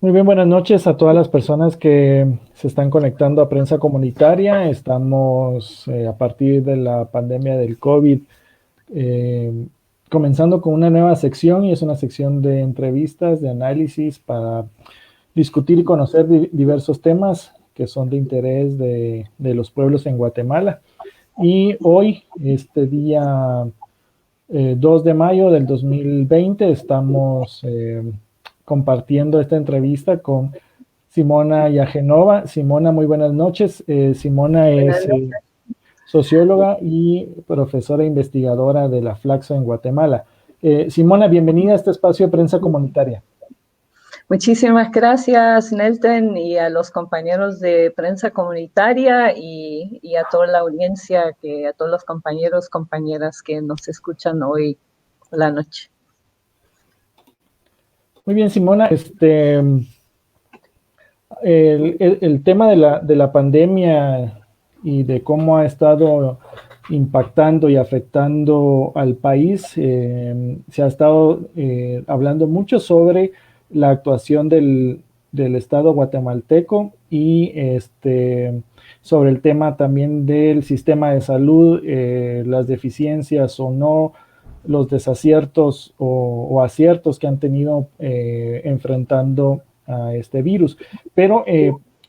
Muy bien, buenas noches a todas las personas que se están conectando a Prensa Comunitaria. Estamos a partir de la pandemia del COVID eh, comenzando con una nueva sección y es una sección de entrevistas, de análisis para discutir y conocer diversos temas que son de interés de los pueblos en Guatemala. Y hoy, este día 2 de mayo del 2020, estamos compartiendo esta entrevista con Simona Yagenova. Simona, muy buenas noches. Simona Buenas es noches. socióloga y profesora investigadora de la Flaxo en Guatemala. Simona, bienvenida a este espacio de prensa comunitaria. Muchísimas gracias, Nelton, y a los compañeros de prensa comunitaria y a toda la audiencia, a todos los compañeros, compañeras que nos escuchan hoy la noche. Muy bien, Simona. El tema de la pandemia y de cómo ha estado impactando y afectando al país, se ha estado hablando mucho sobre la actuación del Estado guatemalteco y sobre el tema también del sistema de salud, las deficiencias o no, los desaciertos o aciertos que han tenido enfrentando a este virus. Pero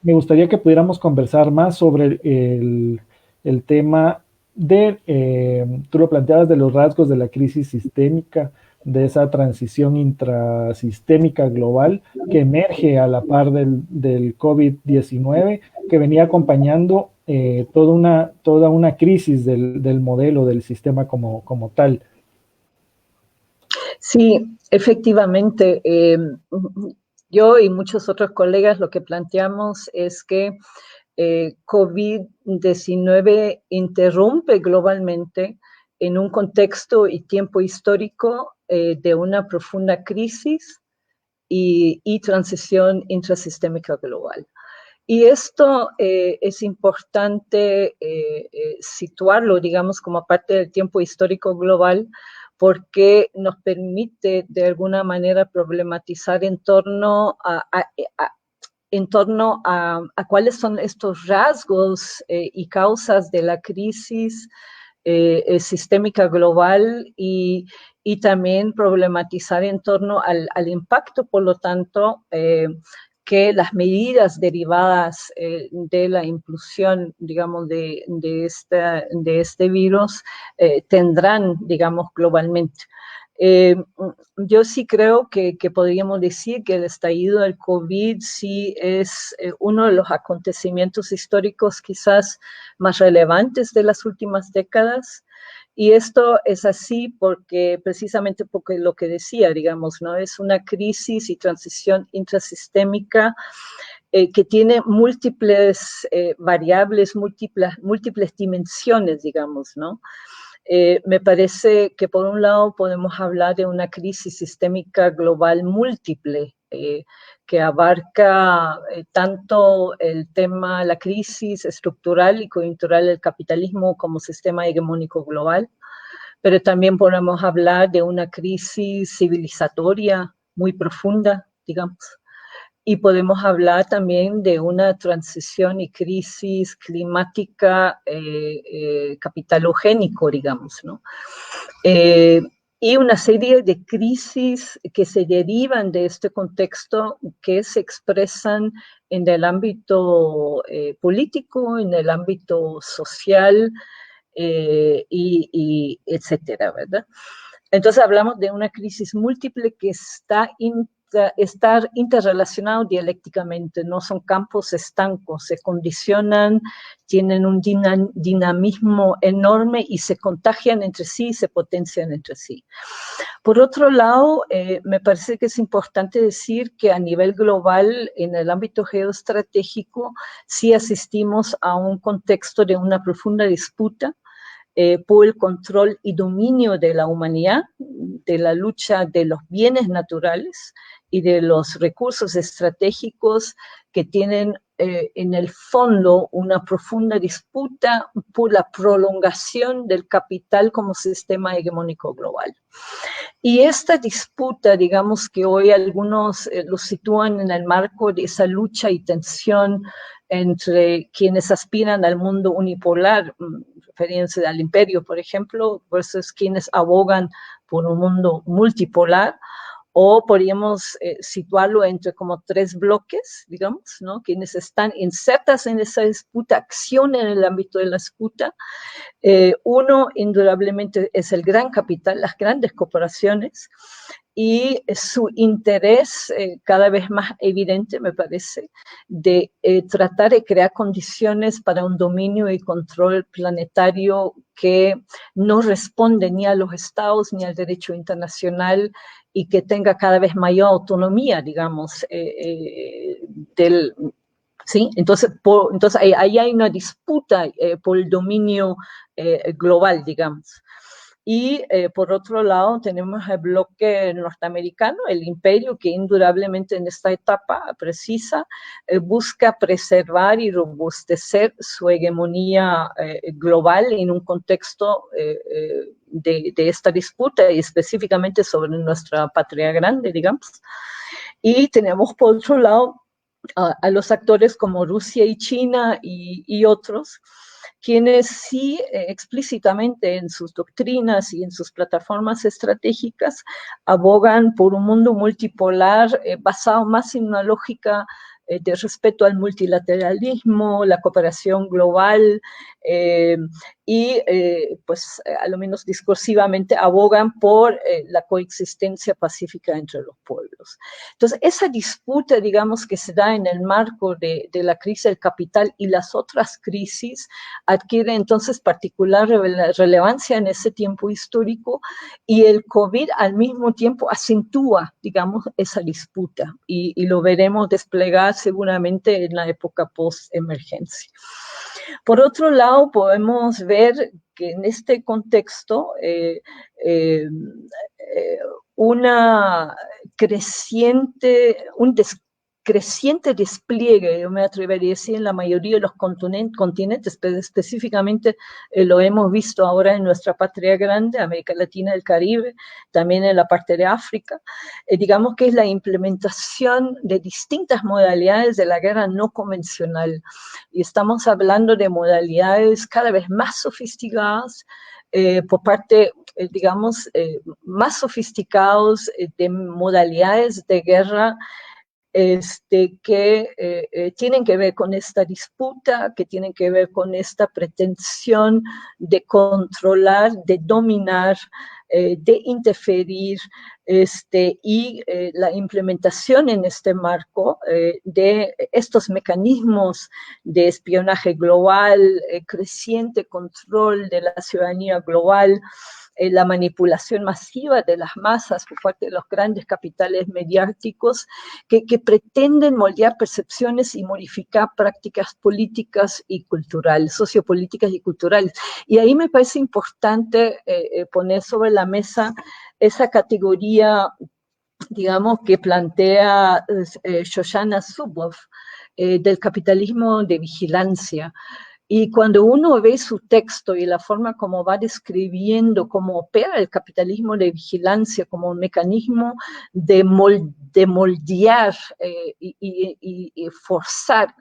me gustaría que pudiéramos conversar más sobre el tema tú lo planteabas, de los rasgos de la crisis sistémica, de esa transición intrasistémica global que emerge a la par del COVID-19, que venía acompañando toda una crisis del modelo del sistema como tal. Sí, efectivamente. Yo y muchos otros colegas lo que planteamos es que COVID-19 interrumpe globalmente en un contexto y tiempo histórico de una profunda crisis y transición intrasistémica global. Y esto es importante situarlo, digamos, como parte del tiempo histórico global, porque nos permite de alguna manera problematizar en torno a cuáles son estos rasgos y causas de la crisis sistémica global y también problematizar en torno al impacto, por lo tanto, que las medidas derivadas de la inclusión, digamos, de este virus tendrán, digamos, globalmente. Eh, yo sí creo que podríamos decir que el estallido del COVID sí es uno de los acontecimientos históricos quizás más relevantes de las últimas décadas. Y esto es así precisamente porque lo que decía, digamos, ¿no? Es una crisis y transición intrasistémica que tiene múltiples variables, múltiples dimensiones, digamos, ¿no? Me parece que por un lado podemos hablar de una crisis sistémica global múltiple, que abarca tanto el tema, la crisis estructural y coyuntural del capitalismo como sistema hegemónico global, pero también podemos hablar de una crisis civilizatoria muy profunda, digamos, y podemos hablar también de una transición y crisis climática capitalogénico, digamos, ¿no? Eh, y una serie de crisis que se derivan de este contexto, que se expresan en el ámbito político, en el ámbito social, y etcétera, ¿verdad? Entonces hablamos de una crisis múltiple que estar interrelacionado dialécticamente, no son campos estancos, se condicionan, tienen un dinamismo enorme y se contagian entre sí, se potencian entre sí. Por otro lado, me parece que es importante decir que a nivel global, en el ámbito geoestratégico, sí asistimos a un contexto de una profunda disputa por el control y dominio de la humanidad, de la lucha de los bienes naturales y de los recursos estratégicos que tienen en el fondo una profunda disputa por la prolongación del capital como sistema hegemónico global. Y esta disputa, digamos que hoy algunos lo sitúan en el marco de esa lucha y tensión entre quienes aspiran al mundo unipolar, refiriéndose al imperio, por ejemplo, versus quienes abogan por un mundo multipolar, o podríamos situarlo entre como tres bloques, digamos, ¿no? Quienes están insertas en esa disputa, accionan en el ámbito de la disputa. Uno, indudablemente, es el gran capital, las grandes corporaciones, y su interés cada vez más evidente, me parece, de tratar de crear condiciones para un dominio y control planetario que no responde ni a los estados ni al derecho internacional y que tenga cada vez mayor autonomía, digamos, del... ¿Sí? Entonces, ahí hay una disputa por el dominio global, digamos. Y por otro lado tenemos el bloque norteamericano, el imperio, que indudablemente en esta etapa precisa busca preservar y robustecer su hegemonía global en un contexto de esta disputa y específicamente sobre nuestra patria grande, digamos. Y tenemos por otro lado a los actores como Rusia y China y otros, quienes sí explícitamente en sus doctrinas y en sus plataformas estratégicas abogan por un mundo multipolar basado más en una lógica de respeto al multilateralismo, la cooperación global, y pues a lo menos discursivamente abogan por la coexistencia pacífica entre los pueblos. Entonces, esa disputa, digamos, que se da en el marco de la crisis del capital y las otras crisis, adquiere entonces particular relevancia en ese tiempo histórico, y el COVID al mismo tiempo acentúa, digamos, esa disputa, y lo veremos desplegar seguramente en la época post-emergencia. Por otro lado, podemos ver que en este contexto una creciente, creciente despliegue, yo me atrevería a decir, en la mayoría de los continentes, pero específicamente lo hemos visto ahora en nuestra patria grande, América Latina y el Caribe, también en la parte de África, digamos que es la implementación de distintas modalidades de la guerra no convencional, y estamos hablando de modalidades cada vez más sofisticadas, por parte, digamos, más sofisticados de modalidades de guerra que tienen que ver con esta disputa, que tienen que ver con esta pretensión de controlar, de dominar, de interferir, y la implementación en este marco de estos mecanismos de espionaje global, creciente control de la ciudadanía global, la manipulación masiva de las masas por parte de los grandes capitales mediáticos que pretenden moldear percepciones y modificar prácticas políticas y culturales, sociopolíticas y culturales. Y ahí me parece importante poner sobre la mesa esa categoría, digamos, que plantea Shoshana Zuboff, del capitalismo de vigilancia. Y cuando uno ve su texto y la forma como va describiendo cómo opera el capitalismo de vigilancia como un mecanismo de moldear y forzar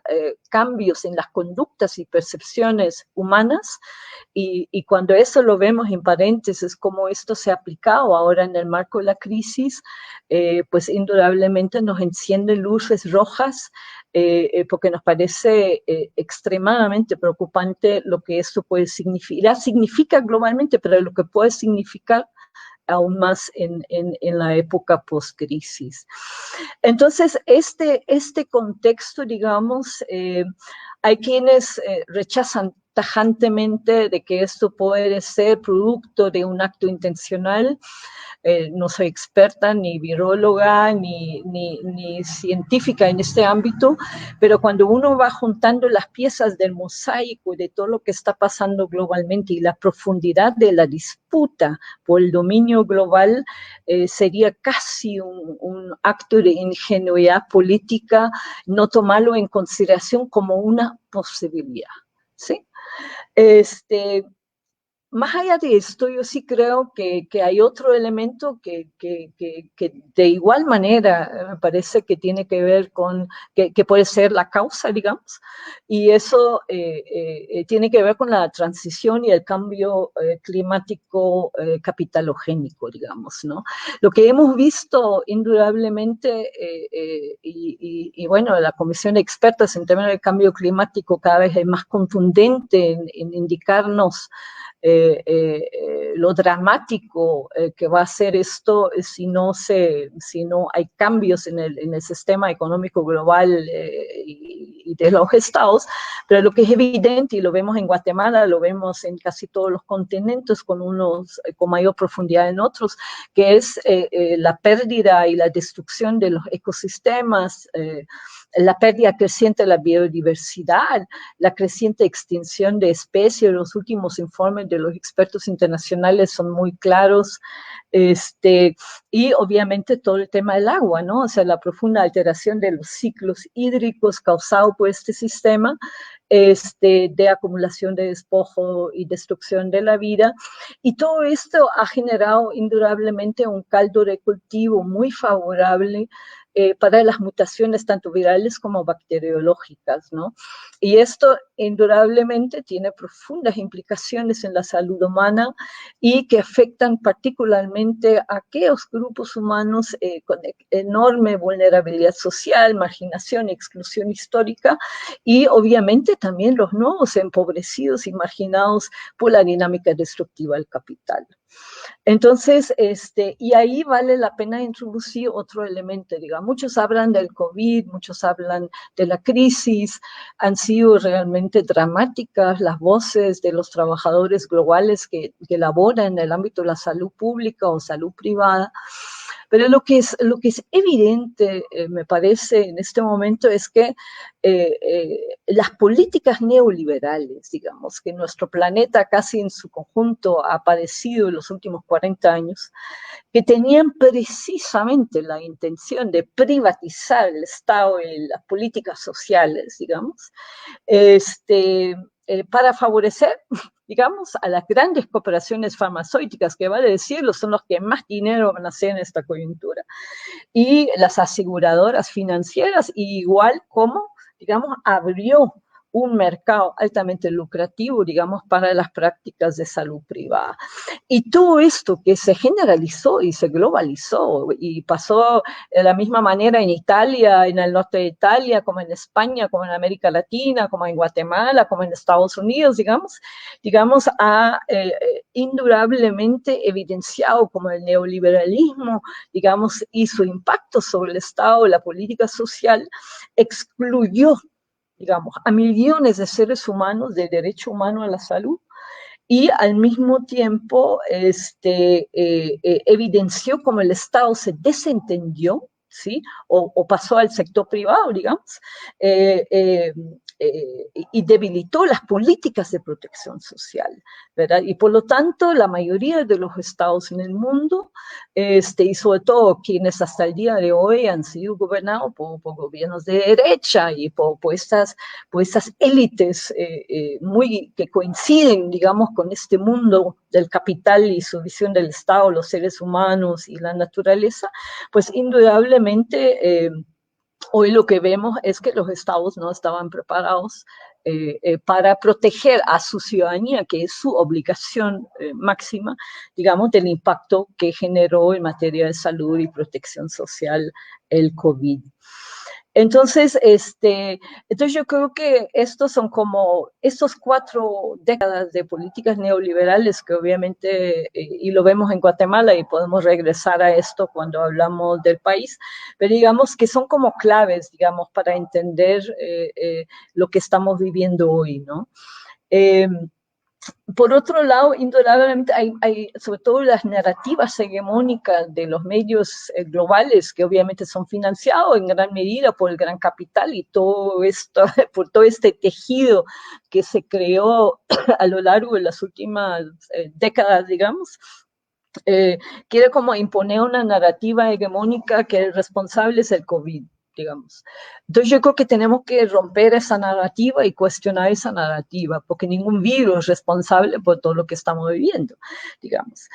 cambios en las conductas y percepciones humanas, y cuando eso lo vemos en paréntesis, cómo esto se ha aplicado ahora en el marco de la crisis, pues indudablemente nos enciende luces rojas, porque nos parece extremadamente preocupante lo que esto puede significar. Significa globalmente, pero lo que puede significar aún más en la época post-crisis. Entonces, este contexto, digamos, hay quienes rechazan tajantemente de que esto puede ser producto de un acto intencional. No soy experta ni viróloga ni científica en este ámbito, pero cuando uno va juntando las piezas del mosaico de todo lo que está pasando globalmente y la profundidad de la disputa por el dominio global, sería casi un acto de ingenuidad política no tomarlo en consideración como una posibilidad, ¿sí? más allá de esto, yo sí creo que hay otro elemento que de igual manera me parece que tiene que ver con, que puede ser la causa, digamos, y eso tiene que ver con la transición y el cambio climático capitalogénico, digamos, ¿no? Lo que hemos visto indudablemente, y bueno, la Comisión de Expertas en términos de cambio climático cada vez es más contundente en indicarnos lo dramático que va a ser esto si no hay cambios en el sistema económico global y de los estados, pero lo que es evidente, y lo vemos en Guatemala, lo vemos en casi todos los continentes, con unos con mayor profundidad en otros, que es la pérdida y la destrucción de los ecosistemas, la pérdida creciente de la biodiversidad, la creciente extinción de especies. Los últimos informes de los expertos internacionales son muy claros, y obviamente todo el tema del agua, ¿no? O sea, la profunda alteración de los ciclos hídricos causado por este sistema, de acumulación de despojo y destrucción de la vida. Y todo esto ha generado indudablemente un caldo de cultivo muy favorable para las mutaciones tanto virales como bacteriológicas, ¿no? Y esto indudablemente tiene profundas implicaciones en la salud humana y que afectan particularmente a aquellos grupos humanos con enorme vulnerabilidad social, marginación, exclusión histórica, y obviamente también los nuevos empobrecidos y marginados por la dinámica destructiva del capital. Entonces, y ahí vale la pena introducir otro elemento, digamos, muchos hablan del COVID, muchos hablan de la crisis, han sido realmente dramáticas las voces de los trabajadores globales que laboran en el ámbito de la salud pública o salud privada. Pero lo que es evidente, me parece, en este momento es que las políticas neoliberales, digamos, que nuestro planeta casi en su conjunto ha padecido en los últimos 40 años, que tenían precisamente la intención de privatizar el Estado y las políticas sociales, digamos, para favorecer, digamos, a las grandes corporaciones farmacéuticas, que vale decirlo, son los que más dinero van a hacer en esta coyuntura, y las aseguradoras financieras, igual como, digamos, abrió un mercado altamente lucrativo, digamos, para las prácticas de salud privada. Y todo esto que se generalizó y se globalizó y pasó de la misma manera en Italia, en el norte de Italia, como en España, como en América Latina, como en Guatemala, como en Estados Unidos, digamos ha indudablemente evidenciado como el neoliberalismo, digamos, y su impacto sobre el Estado, la política social, excluyó, digamos, a millones de seres humanos del derecho humano a la salud, y al mismo tiempo evidenció cómo el Estado se desentendió, ¿sí? O pasó al sector privado, digamos, y debilitó las políticas de protección social, ¿verdad? Y por lo tanto, la mayoría de los estados en el mundo, y sobre todo quienes hasta el día de hoy han sido gobernados por gobiernos de derecha y por estas élites muy que coinciden, digamos, con este mundo del capital y su visión del Estado, los seres humanos y la naturaleza, pues indudablemente hoy lo que vemos es que los estados no estaban preparados para proteger a su ciudadanía, que es su obligación máxima, digamos, del impacto que generó en materia de salud y protección social el COVID. Entonces, entonces yo creo que estos son como estos 4 décadas de políticas neoliberales que obviamente, y lo vemos en Guatemala y podemos regresar a esto cuando hablamos del país, pero digamos que son como claves, digamos, para entender lo que estamos viviendo hoy, ¿no? Por otro lado, indudablemente hay sobre todo las narrativas hegemónicas de los medios globales, que obviamente son financiados en gran medida por el gran capital y todo esto, por todo este tejido que se creó a lo largo de las últimas décadas, digamos, quiere como imponer una narrativa hegemónica que el responsable es el COVID. digamos. Entonces yo creo que tenemos que romper esa narrativa y cuestionar esa narrativa, porque ningún virus es responsable por todo lo que estamos viviendo, digamos.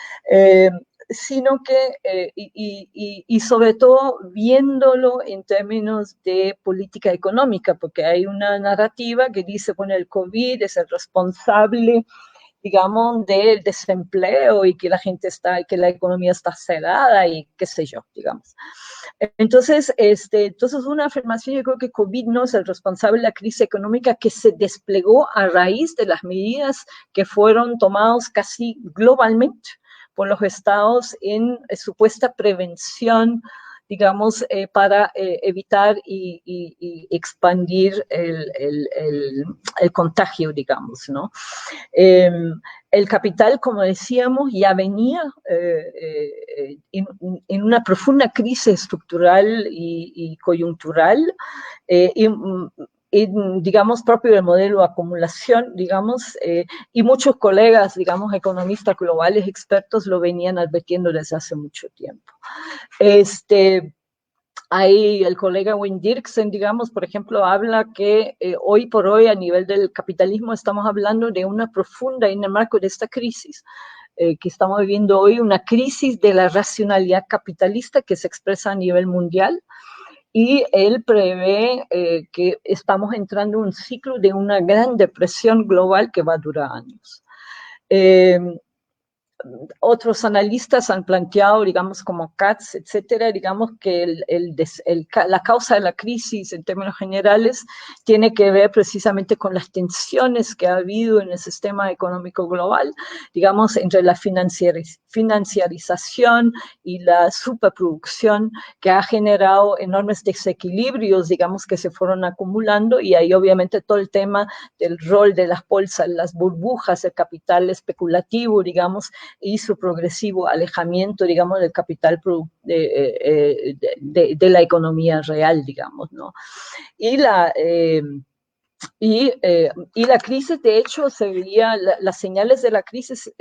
Sino que, y sobre todo viéndolo en términos de política económica, porque hay una narrativa que dice, bueno, el COVID es el responsable, digamos, del desempleo y que la gente está, que la economía está cerrada y qué sé yo, digamos. Entonces, entonces una afirmación, yo creo que COVID no es el responsable de la crisis económica que se desplegó a raíz de las medidas que fueron tomadas casi globalmente por los estados en supuesta prevención, digamos, para evitar y expandir el contagio, digamos, ¿no? El capital, como decíamos, ya venía en una profunda crisis estructural y coyuntural, digamos, propio del modelo de acumulación, digamos, y muchos colegas, digamos, economistas globales, expertos, lo venían advirtiendo desde hace mucho tiempo. Ahí el colega Wayne Dirksen, digamos, por ejemplo, habla que hoy por hoy a nivel del capitalismo estamos hablando de una profunda, en el marco de esta crisis, que estamos viviendo hoy, una crisis de la racionalidad capitalista que se expresa a nivel mundial, y él prevé que estamos entrando en un ciclo de una gran depresión global que va a durar años. Otros analistas han planteado, digamos, como Katz, etcétera, digamos que la causa de la crisis en términos generales tiene que ver precisamente con las tensiones que ha habido en el sistema económico global, digamos, entre la financiarización y la superproducción, que ha generado enormes desequilibrios, digamos, que se fueron acumulando, y ahí obviamente todo el tema del rol de las bolsas, las burbujas, el capital especulativo, digamos, y su progresivo alejamiento, digamos, del capital de la economía real, digamos, ¿no? Y la crisis, de hecho, se veía, las señales de la crisis,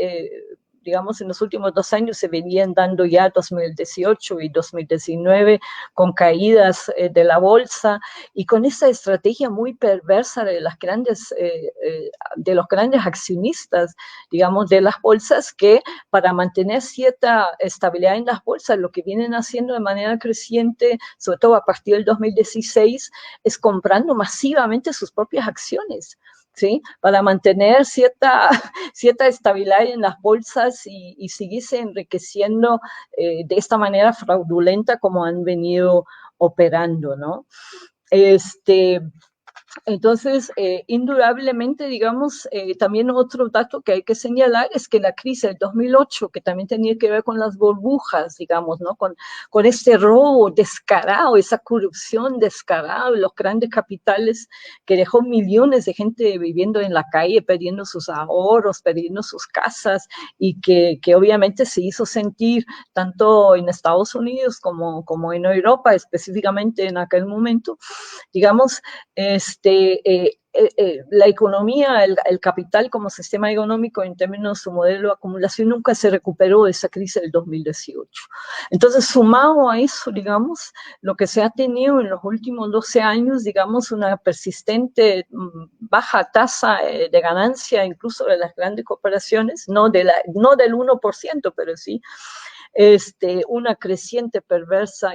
digamos, en los últimos 2 años se venían dando ya 2018 y 2019 con caídas de la bolsa y con esa estrategia muy perversa de los grandes accionistas, digamos, de las bolsas, que para mantener cierta estabilidad en las bolsas, lo que vienen haciendo de manera creciente, sobre todo a partir del 2016, es comprando masivamente sus propias acciones, ¿sí? Para mantener cierta estabilidad en las bolsas y seguirse enriqueciendo de esta manera fraudulenta como han venido operando, ¿no? Entonces, indudablemente, digamos, también otro dato que hay que señalar es que la crisis del 2008, que también tenía que ver con las burbujas, digamos, ¿no? Con este robo descarado, esa corrupción descarada de los grandes capitales que dejó millones de gente viviendo en la calle, perdiendo sus ahorros, perdiendo sus casas, y que obviamente se hizo sentir tanto en Estados Unidos como en Europa, específicamente en aquel momento, digamos, la economía, el capital como sistema económico en términos de su modelo de acumulación nunca se recuperó de esa crisis del 2018. Entonces, sumado a eso, digamos, lo que se ha tenido en los últimos 12 años, digamos, una persistente baja tasa de ganancia incluso de las grandes corporaciones, no del 1%, pero sí una creciente perversa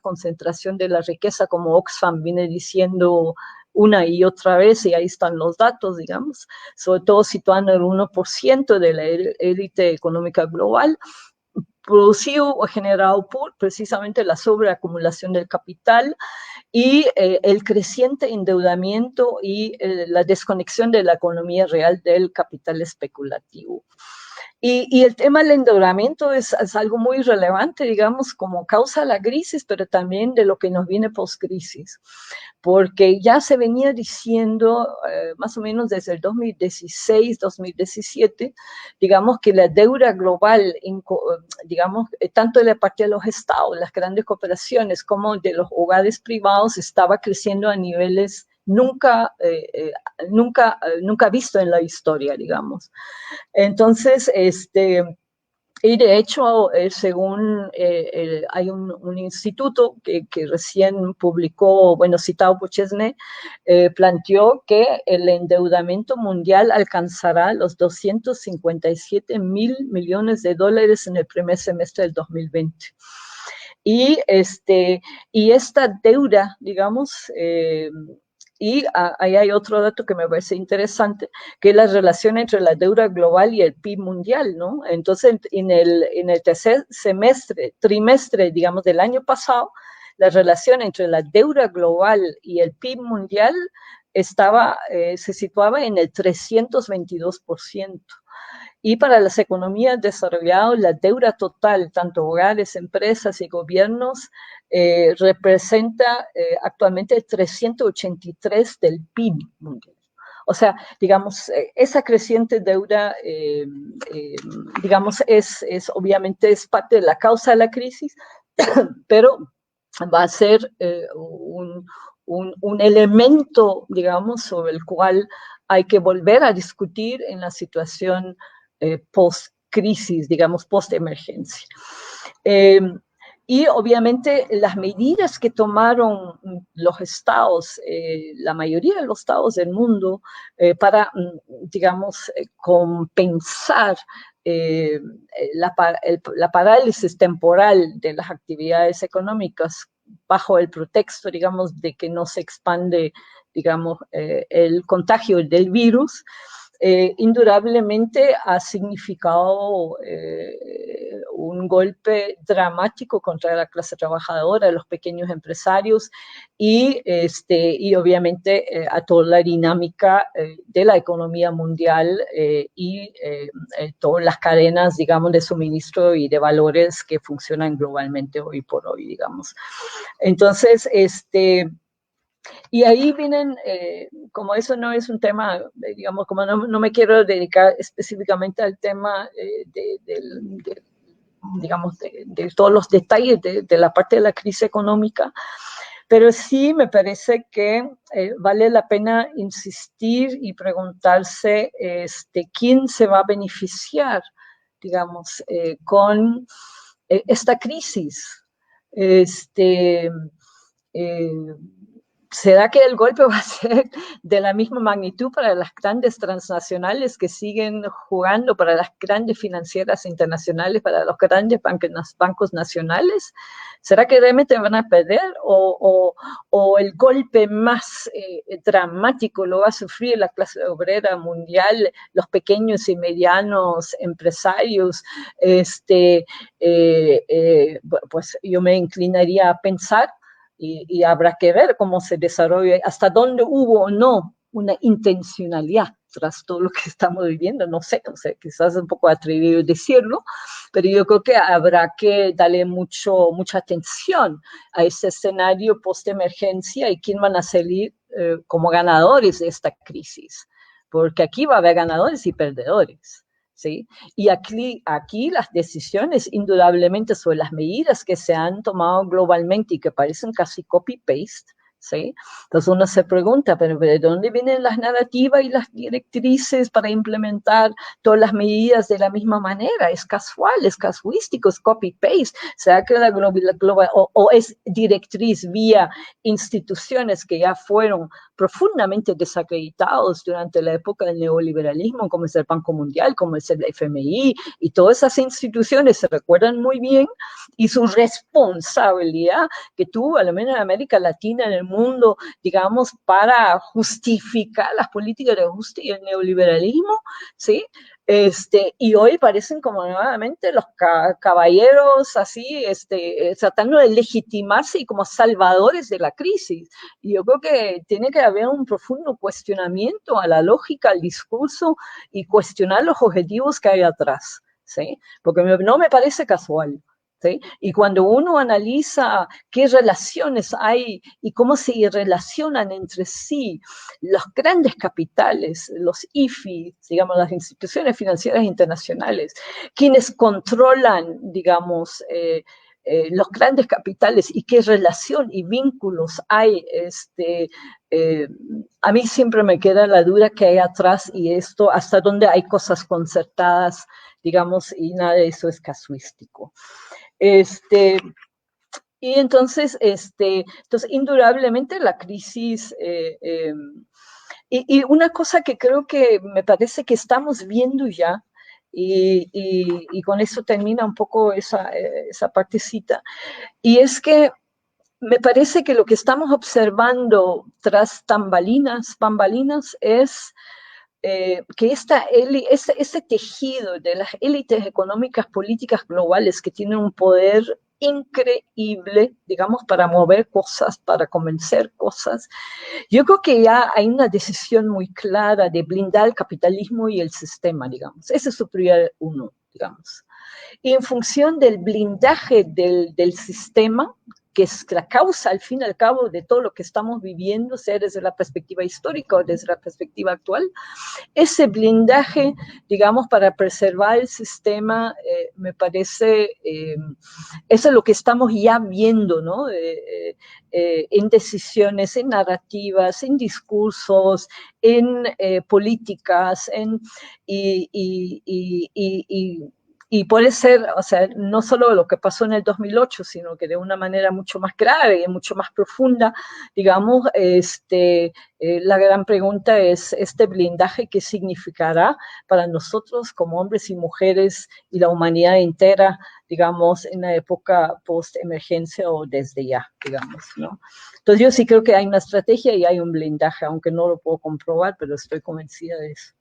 concentración de la riqueza, como Oxfam viene diciendo una y otra vez, y ahí están los datos, digamos, sobre todo situando el 1% de la élite económica global, producido o generado por precisamente la sobreacumulación del capital y el creciente endeudamiento y la desconexión de la economía real del capital especulativo. Y el tema del endeudamiento es algo muy relevante, digamos, como causa de la crisis, pero también de lo que nos viene post-crisis, porque ya se venía diciendo más o menos desde el 2016, 2017, digamos que la deuda global, digamos, tanto de la parte de los estados, las grandes corporaciones, como de los hogares privados, estaba creciendo a niveles nunca visto en la historia, digamos. Entonces, Y de hecho, según hay un instituto que recién publicó, bueno, citado por Chesney, planteó que el endeudamiento mundial alcanzará los 257.000 millones de dólares en el primer semestre del 2020. Y esta deuda, digamos, y ahí hay otro dato que me parece interesante, que es la relación entre la deuda global y el PIB mundial, ¿no? Entonces, en el tercer trimestre, digamos, del año pasado, la relación entre la deuda global y el PIB mundial se situaba en el 322%. Y para las economías desarrolladas, la deuda total, tanto hogares, empresas y gobiernos, representa actualmente el 383 del PIB mundial. O sea, digamos, esa creciente deuda, digamos, obviamente es parte de la causa de la crisis, pero va a ser un elemento, digamos, sobre el cual hay que volver a discutir en la situación post-crisis, digamos, post-emergencia. Y obviamente las medidas que tomaron los estados, la mayoría de los estados del mundo, para, digamos, compensar la parálisis temporal de las actividades económicas bajo el pretexto, digamos, de que no se expande, digamos, el contagio del virus, indudablemente ha significado un golpe dramático contra la clase trabajadora, los pequeños empresarios y obviamente a toda la dinámica de la economía mundial y todas las cadenas, digamos, de suministro y de valores que funcionan globalmente hoy por hoy, digamos. Entonces, y ahí vienen, como eso no es un tema, digamos, como no me quiero dedicar específicamente al tema digamos, de todos los detalles de la parte de la crisis económica, pero sí me parece que vale la pena insistir y preguntarse quién se va a beneficiar, digamos, con esta crisis. ¿Será que el golpe va a ser de la misma magnitud para las grandes transnacionales que siguen jugando, para las grandes financieras internacionales, para los grandes bancos nacionales? ¿Será que realmente van a perder o el golpe más dramático lo va a sufrir la clase obrera mundial, los pequeños y medianos empresarios? Pues yo me inclinaría a pensar y habrá que ver cómo se desarrolla, hasta dónde hubo o no una intencionalidad tras todo lo que estamos viviendo, no sé, quizás es un poco atrevido decirlo, pero yo creo que habrá que darle mucha atención a ese escenario post-emergencia y quién van a salir como ganadores de esta crisis, porque aquí va a haber ganadores y perdedores. ¿Sí? Y aquí las decisiones, indudablemente, sobre las medidas que se han tomado globalmente y que parecen casi copy-paste, ¿sí? Entonces uno se pregunta, ¿pero de dónde vienen las narrativas y las directrices para implementar todas las medidas de la misma manera? ¿Es casual, es casuístico, es copy-paste? ¿Será que la global o es directriz vía instituciones que ya fueron profundamente desacreditados durante la época del neoliberalismo, como es el Banco Mundial, como es el FMI, y todas esas instituciones se recuerdan muy bien, y su responsabilidad que tuvo, al menos en América Latina, en el mundo, digamos, para justificar las políticas de ajuste y el neoliberalismo, ¿sí? Y hoy parecen como nuevamente los caballeros así, tratando de legitimarse y como salvadores de la crisis. Y yo creo que tiene que haber un profundo cuestionamiento a la lógica, al discurso y cuestionar los objetivos que hay atrás, ¿sí? Porque no me parece casual. ¿Sí? Y cuando uno analiza qué relaciones hay y cómo se relacionan entre sí los grandes capitales, los IFI, digamos, las instituciones financieras internacionales, quienes controlan, digamos, los grandes capitales y qué relación y vínculos hay. A mí siempre me queda la duda que hay atrás y esto, hasta dónde hay cosas concertadas, digamos, y nada de eso es casuístico. Y entonces, indudablemente la crisis, y una cosa que creo que me parece que estamos viendo ya, y con eso termina un poco esa partecita, y es que me parece que lo que estamos observando tras bambalinas es que ese tejido de las élites económicas políticas globales que tienen un poder increíble, digamos, para mover cosas, para convencer cosas. Yo creo que ya hay una decisión muy clara de blindar el capitalismo y el sistema, digamos. Ese es su prioridad uno, digamos. Y en función del blindaje del sistema, que es la causa, al fin y al cabo, de todo lo que estamos viviendo, sea desde la perspectiva histórica o desde la perspectiva actual, ese blindaje, digamos, para preservar el sistema, me parece, eso es lo que estamos ya viendo, ¿no? En decisiones, en narrativas, en discursos, en políticas, y puede ser, o sea, no solo lo que pasó en el 2008, sino que de una manera mucho más grave y mucho más profunda, digamos, la gran pregunta es este blindaje, ¿qué significará para nosotros como hombres y mujeres y la humanidad entera, digamos, en la época post-emergencia o desde ya, digamos, ¿no? Entonces yo sí creo que hay una estrategia y hay un blindaje, aunque no lo puedo comprobar, pero estoy convencida de eso.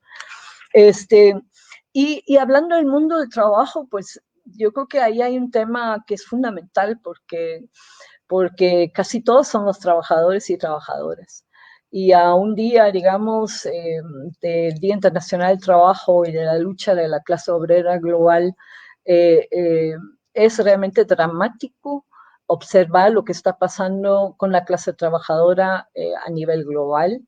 Y hablando del mundo del trabajo, pues yo creo que ahí hay un tema que es fundamental porque casi todos somos trabajadores y trabajadoras. Y a un día, digamos, del Día Internacional del Trabajo y de la lucha de la clase obrera global, es realmente dramático observar lo que está pasando con la clase trabajadora a nivel global.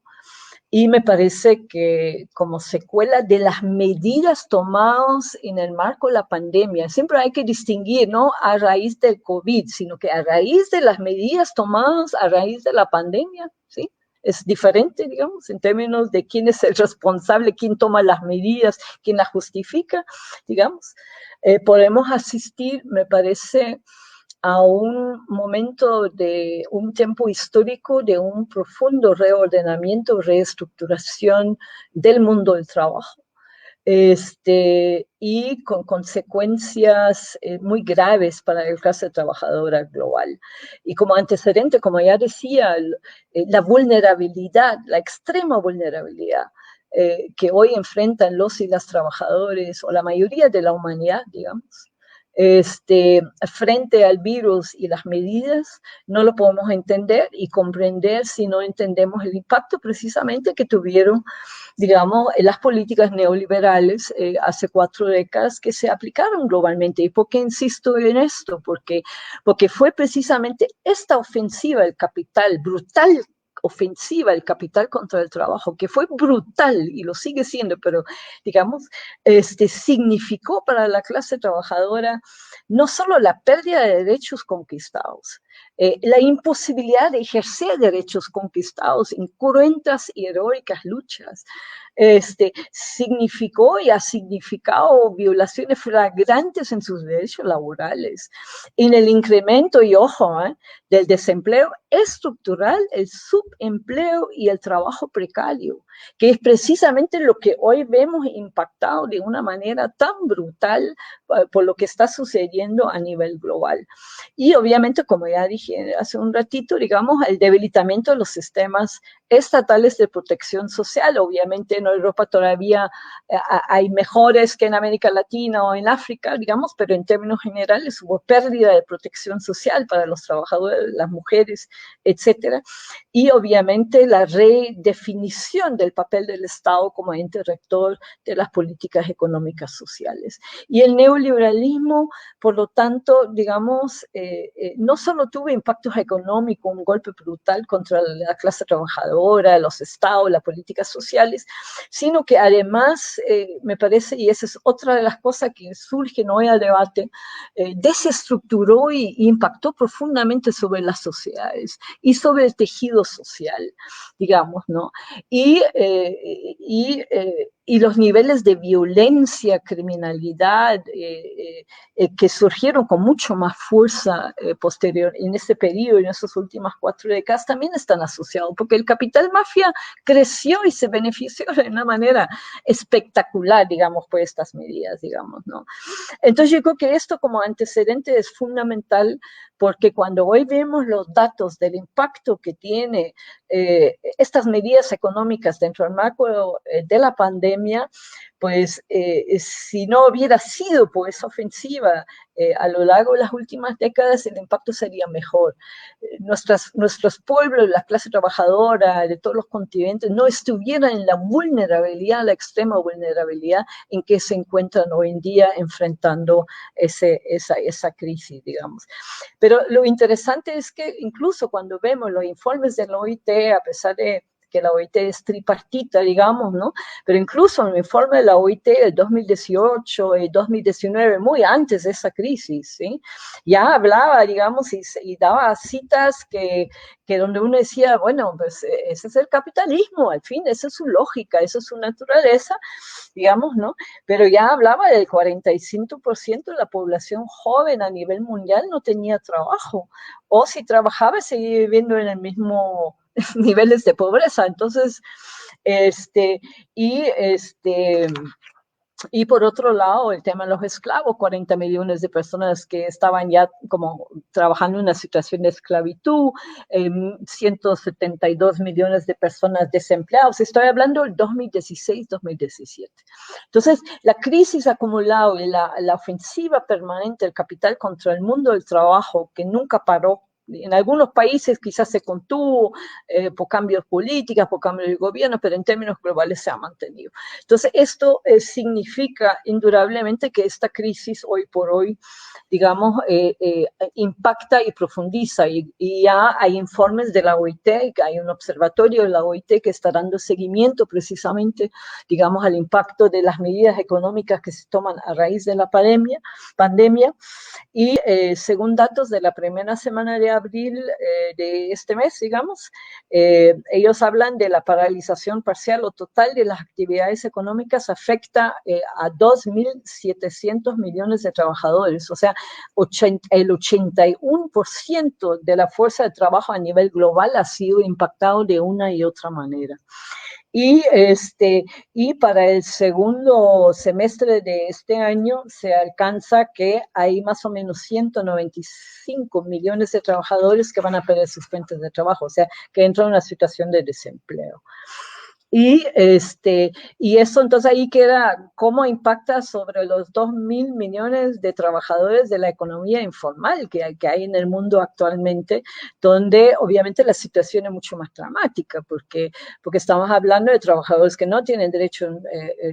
Y me parece que como secuela de las medidas tomadas en el marco de la pandemia, siempre hay que distinguir, no a raíz del COVID, sino que a raíz de las medidas tomadas a raíz de la pandemia, ¿sí? Es diferente, digamos, en términos de quién es el responsable, quién toma las medidas, quién las justifica, digamos. Podemos asistir, me parece, a un momento de un tiempo histórico de un profundo reordenamiento, reestructuración del mundo del trabajo, y con consecuencias muy graves para la clase trabajadora global. Y como antecedente, como ya decía, la vulnerabilidad, la extrema vulnerabilidad que hoy enfrentan los y las trabajadores, o la mayoría de la humanidad, digamos, frente al virus y las medidas, no lo podemos entender y comprender si no entendemos el impacto precisamente que tuvieron, digamos, las políticas neoliberales hace 4 décadas que se aplicaron globalmente. ¿Y por qué insisto en esto? Porque fue precisamente esta ofensiva del capital, brutal ofensiva del capital contra el trabajo, que fue brutal y lo sigue siendo, pero digamos, significó para la clase trabajadora no solo la pérdida de derechos conquistados, la imposibilidad de ejercer derechos conquistados en cruentas y heroicas luchas, significó y ha significado violaciones flagrantes en sus derechos laborales, en el incremento, y ojo, del desempleo estructural, el subempleo y el trabajo precario, que es precisamente lo que hoy vemos impactado de una manera tan brutal por lo que está sucediendo a nivel global. Y obviamente, como ya dije hace un ratito, digamos, el debilitamiento de los sistemas estatales de protección social. Obviamente en Europa todavía hay mejores que en América Latina o en África, digamos, pero en términos generales hubo pérdida de protección social para los trabajadores, las mujeres, etcétera. Y obviamente la redefinición el papel del Estado como ente rector de las políticas económicas sociales. Y el neoliberalismo, por lo tanto, digamos, no solo tuvo impactos económicos, un golpe brutal contra la clase trabajadora, los estados, las políticas sociales, sino que además, me parece, y esa es otra de las cosas que surgen hoy al debate, desestructuró y impactó profundamente sobre las sociedades y sobre el tejido social, digamos, ¿no? Y los niveles de violencia, criminalidad, que surgieron con mucho más fuerza posterior en este periodo, en esas últimas 4 décadas, también están asociados, porque el capital mafia creció y se benefició de una manera espectacular, digamos, por estas medidas, digamos, ¿no? Entonces yo creo que esto como antecedente es fundamental, porque cuando hoy vemos los datos del impacto que tiene estas medidas económicas dentro del marco de la pandemia, pues si no hubiera sido por esa ofensiva a lo largo de las últimas décadas, el impacto sería mejor. Nuestros pueblos, la clase trabajadora de todos los continentes, no estuvieran en la vulnerabilidad, la extrema vulnerabilidad en que se encuentran hoy en día enfrentando esa crisis, digamos. Pero lo interesante es que incluso cuando vemos los informes de la OIT, a pesar de que la OIT es tripartita, digamos, ¿no? Pero incluso en el informe de la OIT del 2018 y 2019, muy antes de esa crisis, ¿sí? Ya hablaba, digamos, y daba citas que donde uno decía, bueno, pues ese es el capitalismo, al fin, esa es su lógica, esa es su naturaleza, digamos, ¿no? Pero ya hablaba del 45% de la población joven a nivel mundial no tenía trabajo, o si trabajaba seguía viviendo en el mismo niveles de pobreza. Entonces, y por otro lado, el tema de los esclavos, 40 millones de personas que estaban ya como trabajando en una situación de esclavitud, 172 millones de personas desempleadas. Estoy hablando del 2016-2017. Entonces, la crisis acumulada y la ofensiva permanente del capital contra el mundo del trabajo, que nunca paró. En algunos países quizás se contuvo por cambios políticos, por cambios de gobierno, pero en términos globales se ha mantenido. Entonces, esto significa indudablemente que esta crisis hoy por hoy, digamos, impacta y profundiza. Y ya hay informes de la OIT, hay un observatorio de la OIT que está dando seguimiento precisamente, digamos, al impacto de las medidas económicas que se toman a raíz de la pandemia. Y según datos de la primera semana de abril de este mes, digamos, ellos hablan de la paralización parcial o total de las actividades económicas, afecta a 2.700 millones de trabajadores, o sea, el 81% de la fuerza de trabajo a nivel global ha sido impactado de una y otra manera. Y para el segundo semestre de este año se alcanza que hay más o menos 195 millones de trabajadores que van a perder sus fuentes de trabajo, o sea, que entran en una situación de desempleo. Y eso entonces ahí queda cómo impacta sobre los 2.000 millones de trabajadores de la economía informal que hay en el mundo actualmente, donde obviamente la situación es mucho más dramática, porque estamos hablando de trabajadores que no tienen derecho,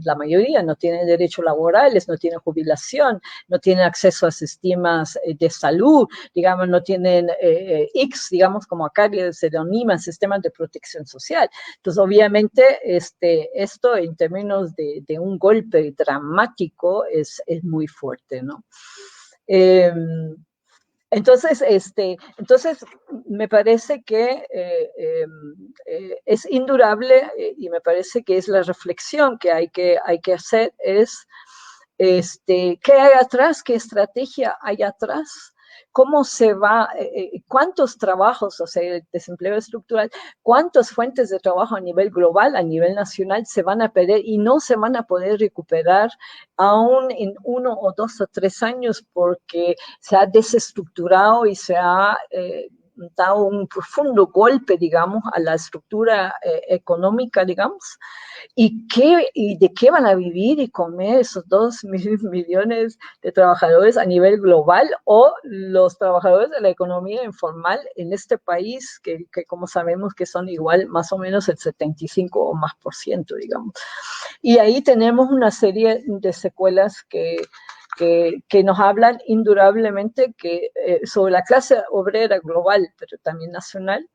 la mayoría no tienen derechos laborales, no tienen jubilación, no tienen acceso a sistemas de salud, digamos, no tienen ICS, digamos, como acá se denominan sistemas de protección social. Entonces, obviamente, esto en términos de un golpe dramático es muy fuerte, ¿no? Entonces, me parece que es indudable y me parece que es la reflexión que hay que hacer es ¿qué hay atrás? ¿Qué estrategia hay atrás? ¿Cómo se va? ¿Cuántos trabajos, o sea, el desempleo estructural, cuántas fuentes de trabajo a nivel global, a nivel nacional, se van a perder y no se van a poder recuperar aún en 1 o 2 o 3 años porque se ha desestructurado y se ha da un profundo golpe, digamos, a la estructura económica, digamos, y de qué van a vivir y comer esos 2 millones de trabajadores a nivel global o los trabajadores de la economía informal en este país, que como sabemos que son igual más o menos el 75 o más por ciento, digamos. Y ahí tenemos una serie de secuelas que nos hablan indudablemente sobre la clase obrera global, pero también nacional,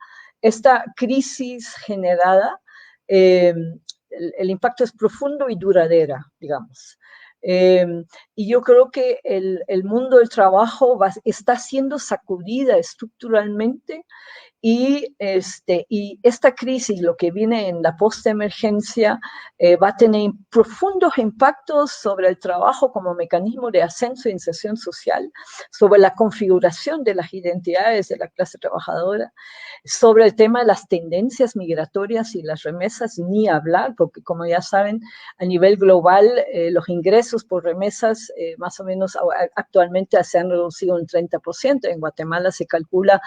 esta crisis generada, el impacto es profundo y duradera, digamos. Y yo creo que el mundo del trabajo está siendo sacudida estructuralmente y esta crisis, lo que viene en la postemergencia, va a tener profundos impactos sobre el trabajo como mecanismo de ascenso e inserción social, sobre la configuración de las identidades de la clase trabajadora, sobre el tema de las tendencias migratorias y las remesas, ni hablar, porque como ya saben, a nivel global, los ingresos por remesas más o menos actualmente se han reducido un 30%. En Guatemala se calcula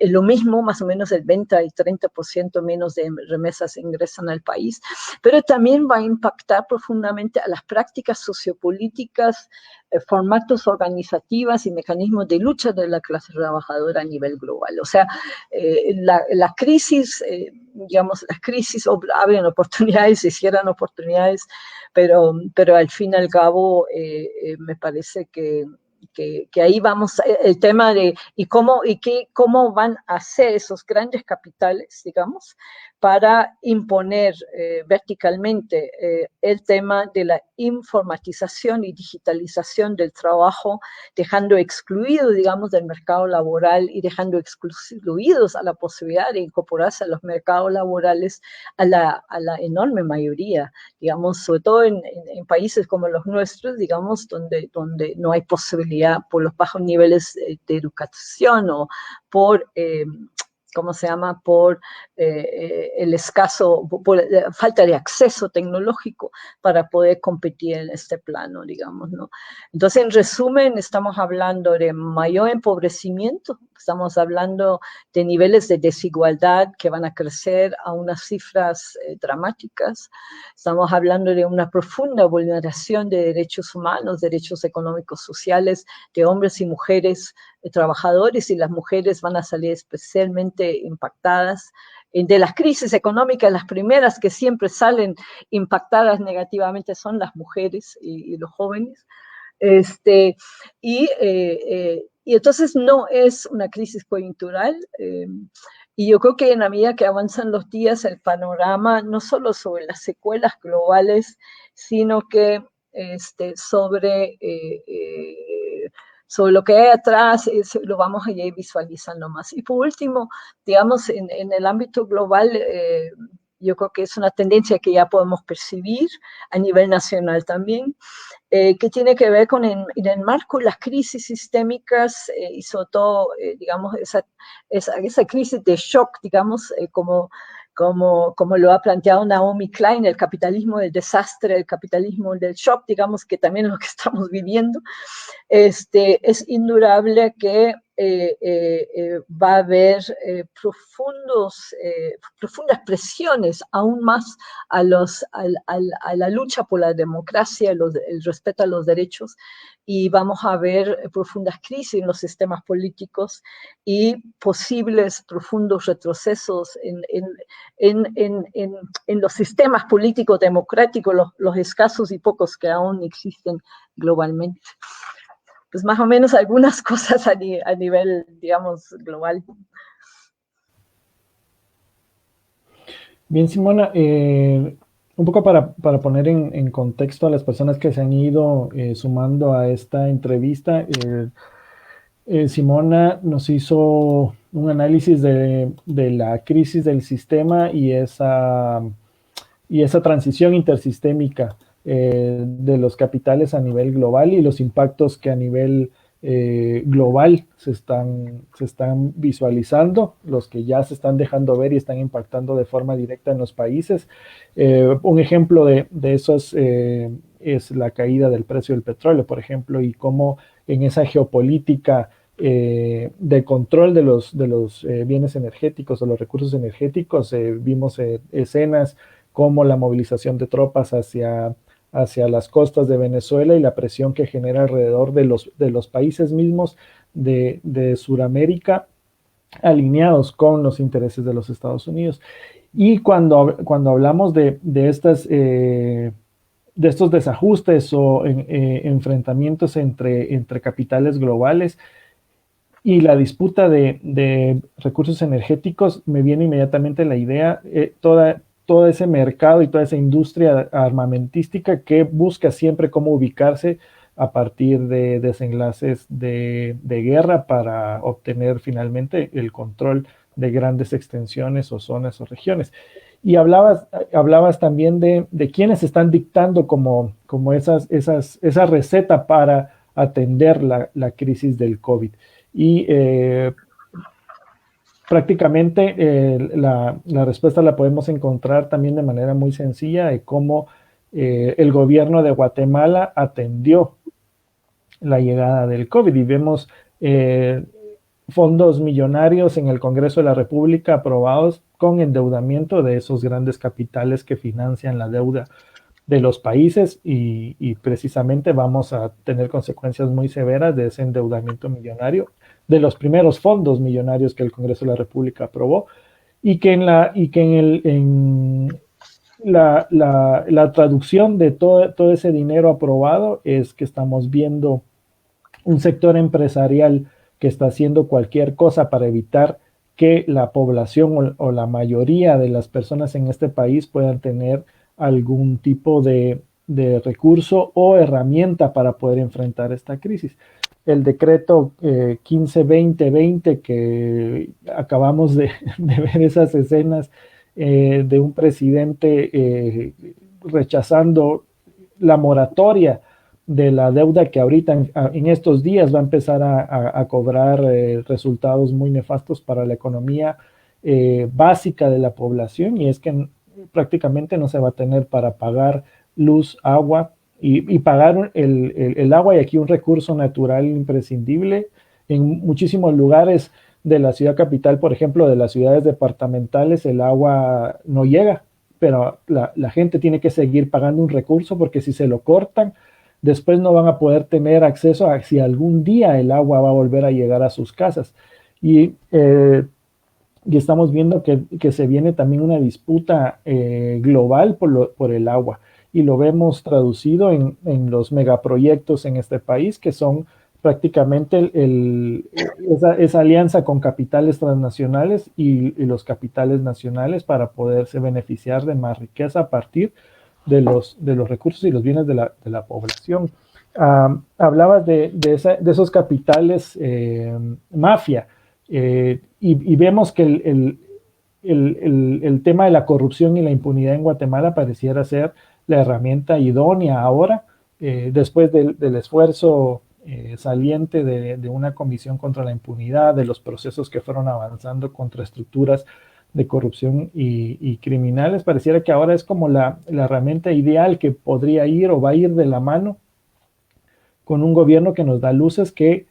lo mismo, más o menos el 20 y 30% menos de remesas ingresan al país, pero también va a impactar profundamente a las prácticas sociopolíticas, formatos organizativas y mecanismos de lucha de la clase trabajadora a nivel global. O sea, la crisis, digamos, las crisis abren oportunidades y cierran oportunidades, pero al fin y al cabo me parece que ahí vamos, el tema de cómo van a hacer esos grandes capitales, digamos, para imponer verticalmente el tema de la informatización y digitalización del trabajo, dejando excluido, digamos, del mercado laboral y dejando excluidos a la posibilidad de incorporarse a los mercados laborales a la enorme mayoría, digamos, sobre todo en países como los nuestros, digamos, donde no hay posibilidad por los bajos niveles de educación o por ¿cómo se llama?, por el escaso, por falta de acceso tecnológico para poder competir en este plano, digamos, ¿no? Entonces, en resumen, estamos hablando de mayor empobrecimiento, estamos hablando de niveles de desigualdad que van a crecer a unas cifras dramáticas, estamos hablando de una profunda vulneración de derechos humanos, derechos económicos, sociales, de hombres y mujeres trabajadores, y las mujeres van a salir especialmente impactadas. De las crisis económicas, las primeras que siempre salen impactadas negativamente son las mujeres y los jóvenes. Y entonces no es una crisis coyuntural, y yo creo que en la medida que avanzan los días, el panorama, no solo sobre las secuelas globales, sino que sobre lo que hay atrás, lo vamos a ir visualizando más. Y por último, digamos, en el ámbito global, yo creo que es una tendencia que ya podemos percibir a nivel nacional también, que tiene que ver con en el marco de las crisis sistémicas y sobre todo, digamos, esa crisis de shock, digamos, como lo ha planteado Naomi Klein, el capitalismo del desastre, el capitalismo del shock, digamos, que también es lo que estamos viviendo. Es indudable que va a haber profundas presiones aún más a la lucha por la democracia, el respeto a los derechos, y vamos a ver profundas crisis en los sistemas políticos y posibles profundos retrocesos en los sistemas políticos democráticos, los escasos y pocos que aún existen globalmente. Pues más o menos algunas cosas a nivel, digamos, global. Bien, Simona, un poco para poner en contexto a las personas que se han ido sumando a esta entrevista, Simona nos hizo un análisis de la crisis del sistema y esa transición intersistémica de los capitales a nivel global y los impactos que a nivel global se están visualizando, los que ya se están dejando ver y están impactando de forma directa en los países. Un ejemplo de eso es la caída del precio del petróleo, por ejemplo, y cómo en esa geopolítica de control de los bienes energéticos o los recursos energéticos. Vimos escenas como la movilización de tropas hacia las costas de Venezuela y la presión que genera alrededor de los países mismos de Sudamérica, alineados con los intereses de los Estados Unidos. Y cuando hablamos de estos desajustes o enfrentamientos entre capitales globales y la disputa de recursos energéticos, me viene inmediatamente la idea, todo ese mercado y toda esa industria armamentística que busca siempre cómo ubicarse a partir de desenlaces de guerra para obtener finalmente el control de grandes extensiones o zonas o regiones. Y hablabas también de quienes están dictando como esa receta para atender la crisis del COVID. Y prácticamente la respuesta la podemos encontrar también de manera muy sencilla de cómo el gobierno de Guatemala atendió la llegada del COVID. Y vemos fondos millonarios en el Congreso de la República aprobados con endeudamiento de esos grandes capitales que financian la deuda de los países y precisamente vamos a tener consecuencias muy severas de ese endeudamiento millonario, de los primeros fondos millonarios que el Congreso de la República aprobó y que en la traducción de todo ese dinero aprobado es que estamos viendo un sector empresarial que está haciendo cualquier cosa para evitar que la población o la mayoría de las personas en este país puedan tener algún tipo de recurso o herramienta para poder enfrentar esta crisis. El decreto 15-2020, que acabamos de ver esas escenas de un presidente rechazando la moratoria de la deuda que ahorita en estos días va a empezar a cobrar resultados muy nefastos para la economía básica de la población, y es que prácticamente no se va a tener para pagar luz, agua y pagar el agua, y aquí un recurso natural imprescindible. En muchísimos lugares de la ciudad capital, por ejemplo, de las ciudades departamentales, el agua no llega, pero la gente tiene que seguir pagando un recurso porque si se lo cortan, después no van a poder tener acceso a si algún día el agua va a volver a llegar a sus casas. Y estamos viendo que se viene también una disputa global por el agua. Y lo vemos traducido en los megaproyectos en este país, que son prácticamente esa alianza con capitales transnacionales y los capitales nacionales para poderse beneficiar de más riqueza a partir de los recursos y los bienes de la población. Hablabas de esos capitales mafia, y vemos que el tema de la corrupción y la impunidad en Guatemala pareciera ser la herramienta idónea ahora, después del esfuerzo saliente de una comisión contra la impunidad, de los procesos que fueron avanzando contra estructuras de corrupción y criminales. Pareciera que ahora es como la herramienta ideal que podría ir o va a ir de la mano con un gobierno que nos da luces que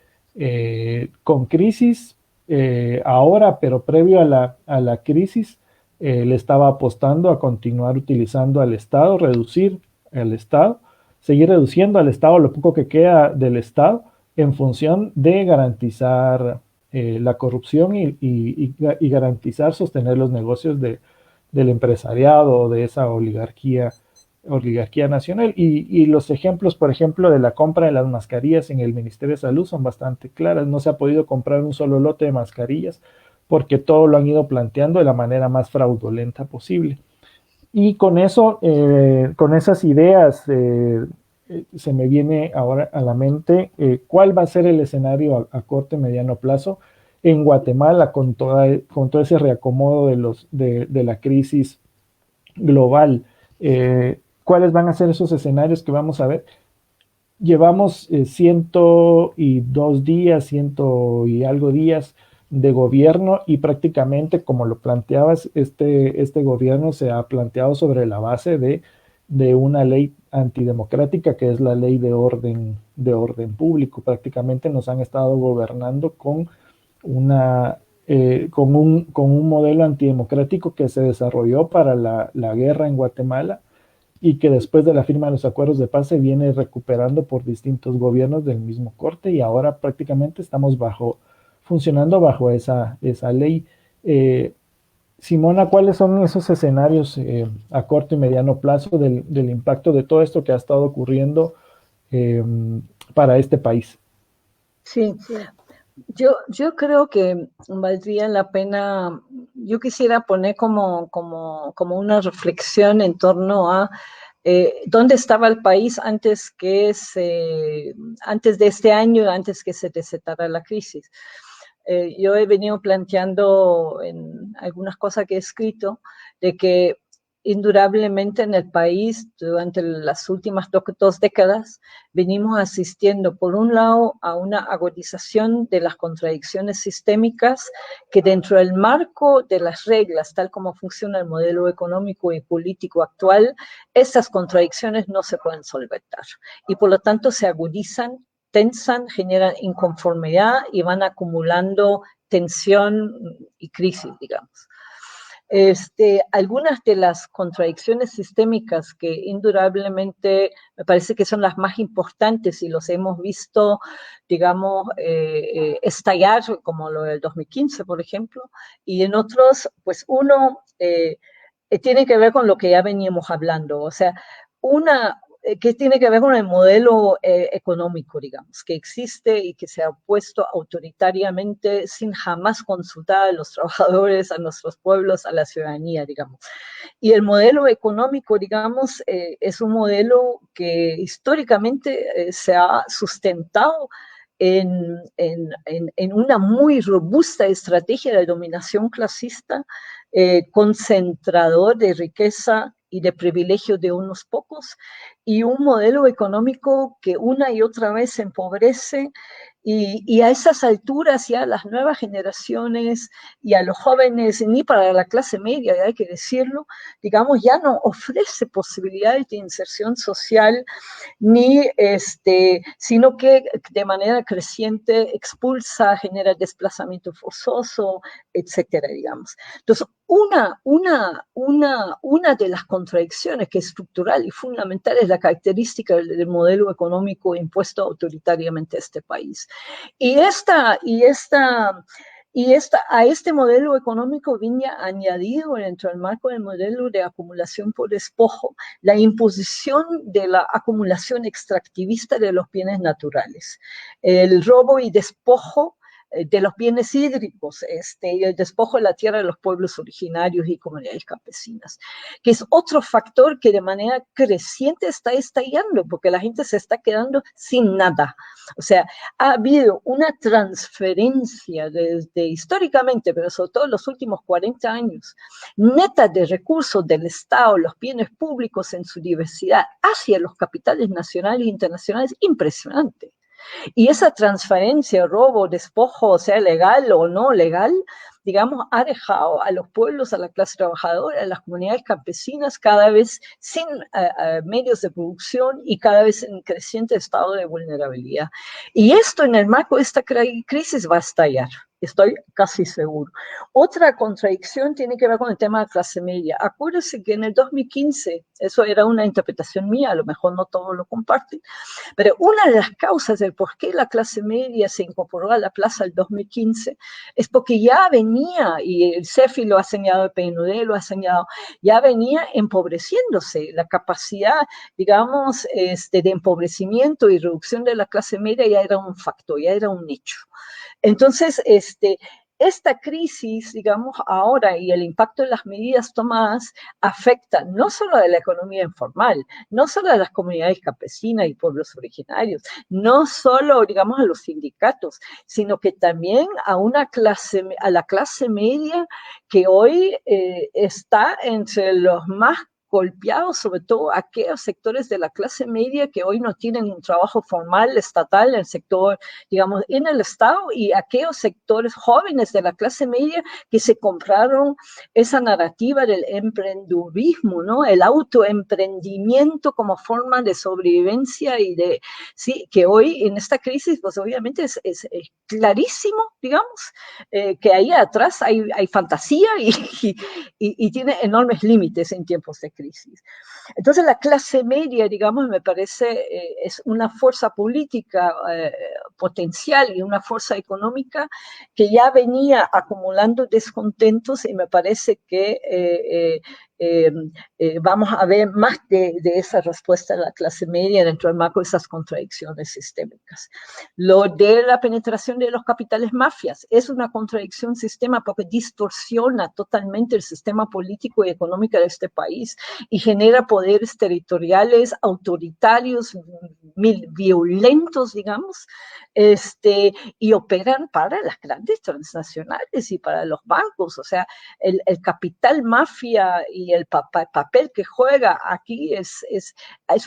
con crisis ahora, pero previo a la crisis, le estaba apostando a continuar utilizando al Estado, reducir el Estado, seguir reduciendo al Estado lo poco que queda del Estado en función de garantizar la corrupción y garantizar, sostener los negocios del empresariado, de esa oligarquía nacional. Y los ejemplos, por ejemplo, de la compra de las mascarillas en el Ministerio de Salud son bastante claras. No se ha podido comprar un solo lote de mascarillas porque todo lo han ido planteando de la manera más fraudulenta posible. Y con eso, con esas ideas, se me viene ahora a la mente cuál va a ser el escenario a corto y mediano plazo en Guatemala con todo ese reacomodo de la crisis global. ¿Cuáles van a ser esos escenarios que vamos a ver? Llevamos 102 días, 100 y algo días de gobierno, y prácticamente, como lo planteabas, este gobierno se ha planteado sobre la base de de una ley antidemocrática que es la ley de orden público. Prácticamente nos han estado gobernando con una con un modelo antidemocrático que se desarrolló para la guerra en Guatemala y que después de la firma de los acuerdos de paz se viene recuperando por distintos gobiernos del mismo corte y ahora prácticamente estamos funcionando bajo esa ley. Simona, ¿cuáles son esos escenarios a corto y mediano plazo del impacto de todo esto que ha estado ocurriendo eh, para este país? Sí, yo creo que valdría la pena, yo quisiera poner como una reflexión en torno a dónde estaba el país antes de este año, antes que se desatara la crisis. Yo he venido planteando en algunas cosas que he escrito de que indudablemente en el país durante las últimas dos décadas venimos asistiendo por un lado a una agudización de las contradicciones sistémicas que dentro del marco de las reglas, tal como funciona el modelo económico y político actual, esas contradicciones no se pueden solventar y por lo tanto se agudizan, tensan, generan inconformidad y van acumulando tensión y crisis, digamos. Algunas de las contradicciones sistémicas que indudablemente me parece que son las más importantes y los hemos visto, digamos, estallar, como lo del 2015, por ejemplo, y en otros, pues uno tiene que ver con lo que ya veníamos hablando, o sea, que tiene que ver con el modelo económico, digamos, que existe y que se ha puesto autoritariamente sin jamás consultar a los trabajadores, a nuestros pueblos, a la ciudadanía, digamos. Y el modelo económico, digamos, es un modelo que históricamente se ha sustentado en una muy robusta estrategia de dominación clasista, concentrador de riqueza y de privilegio de unos pocos, y un modelo económico que una y otra vez empobrece y a esas alturas ya las nuevas generaciones y a los jóvenes, ni para la clase media, hay que decirlo, digamos, ya no ofrece posibilidades de inserción social sino que de manera creciente expulsa, genera desplazamiento forzoso, etcétera, digamos. Entonces, una de las contradicciones que es estructural y fundamental es la característica del modelo económico impuesto autoritariamente a este país. Y a este modelo económico viene añadido dentro del marco del modelo de acumulación por despojo la imposición de la acumulación extractivista de los bienes naturales, el robo y despojo de los bienes hídricos, y el despojo de la tierra de los pueblos originarios y comunidades campesinas, que es otro factor que de manera creciente está estallando, porque la gente se está quedando sin nada. O sea, ha habido una transferencia desde históricamente, pero sobre todo en los últimos 40 años, neta de recursos del Estado, los bienes públicos en su diversidad, hacia los capitales nacionales e internacionales, impresionante. Y esa transferencia, robo, despojo, sea legal o no legal, digamos, ha dejado a los pueblos, a la clase trabajadora, a las comunidades campesinas cada vez sin medios de producción y cada vez en creciente estado de vulnerabilidad. Y esto en el marco de esta crisis va a estallar. Estoy casi seguro. Otra contradicción tiene que ver con el tema de clase media. Acuérdense que en el 2015, eso era una interpretación mía, a lo mejor no todos lo comparten, pero una de las causas del por qué la clase media se incorporó a la plaza el 2015 es porque ya venía, y el CEFI lo ha señalado, el PNUD lo ha señalado, ya venía empobreciéndose. La capacidad, digamos, de empobrecimiento y reducción de la clase media ya era un factor, ya era un hecho. Entonces, esta crisis, digamos, ahora y el impacto de las medidas tomadas afecta no solo a la economía informal, no solo a las comunidades campesinas y pueblos originarios, no solo, digamos, a los sindicatos, sino que también a la clase media que hoy está entre los más golpeado sobre todo aquellos sectores de la clase media que hoy no tienen un trabajo formal estatal en el sector, digamos, en el Estado, y aquellos sectores jóvenes de la clase media que se compraron esa narrativa del emprendurismo, ¿no? El autoemprendimiento como forma de sobrevivencia y de, sí, que hoy en esta crisis, pues obviamente es clarísimo, digamos, que ahí atrás hay fantasía y tiene enormes límites en tiempos de crisis. Entonces la clase media, digamos, me parece es una fuerza política potencial y una fuerza económica que ya venía acumulando descontentos, y me parece que vamos a ver más de esa respuesta de la clase media dentro del marco de esas contradicciones sistémicas. Lo de la penetración de los capitales mafias es una contradicción sistema porque distorsiona totalmente el sistema político y económico de este país y genera poderes territoriales autoritarios, violentos, digamos, y operan para las grandes transnacionales y para los bancos. O sea, el capital mafia y el papel que juega aquí es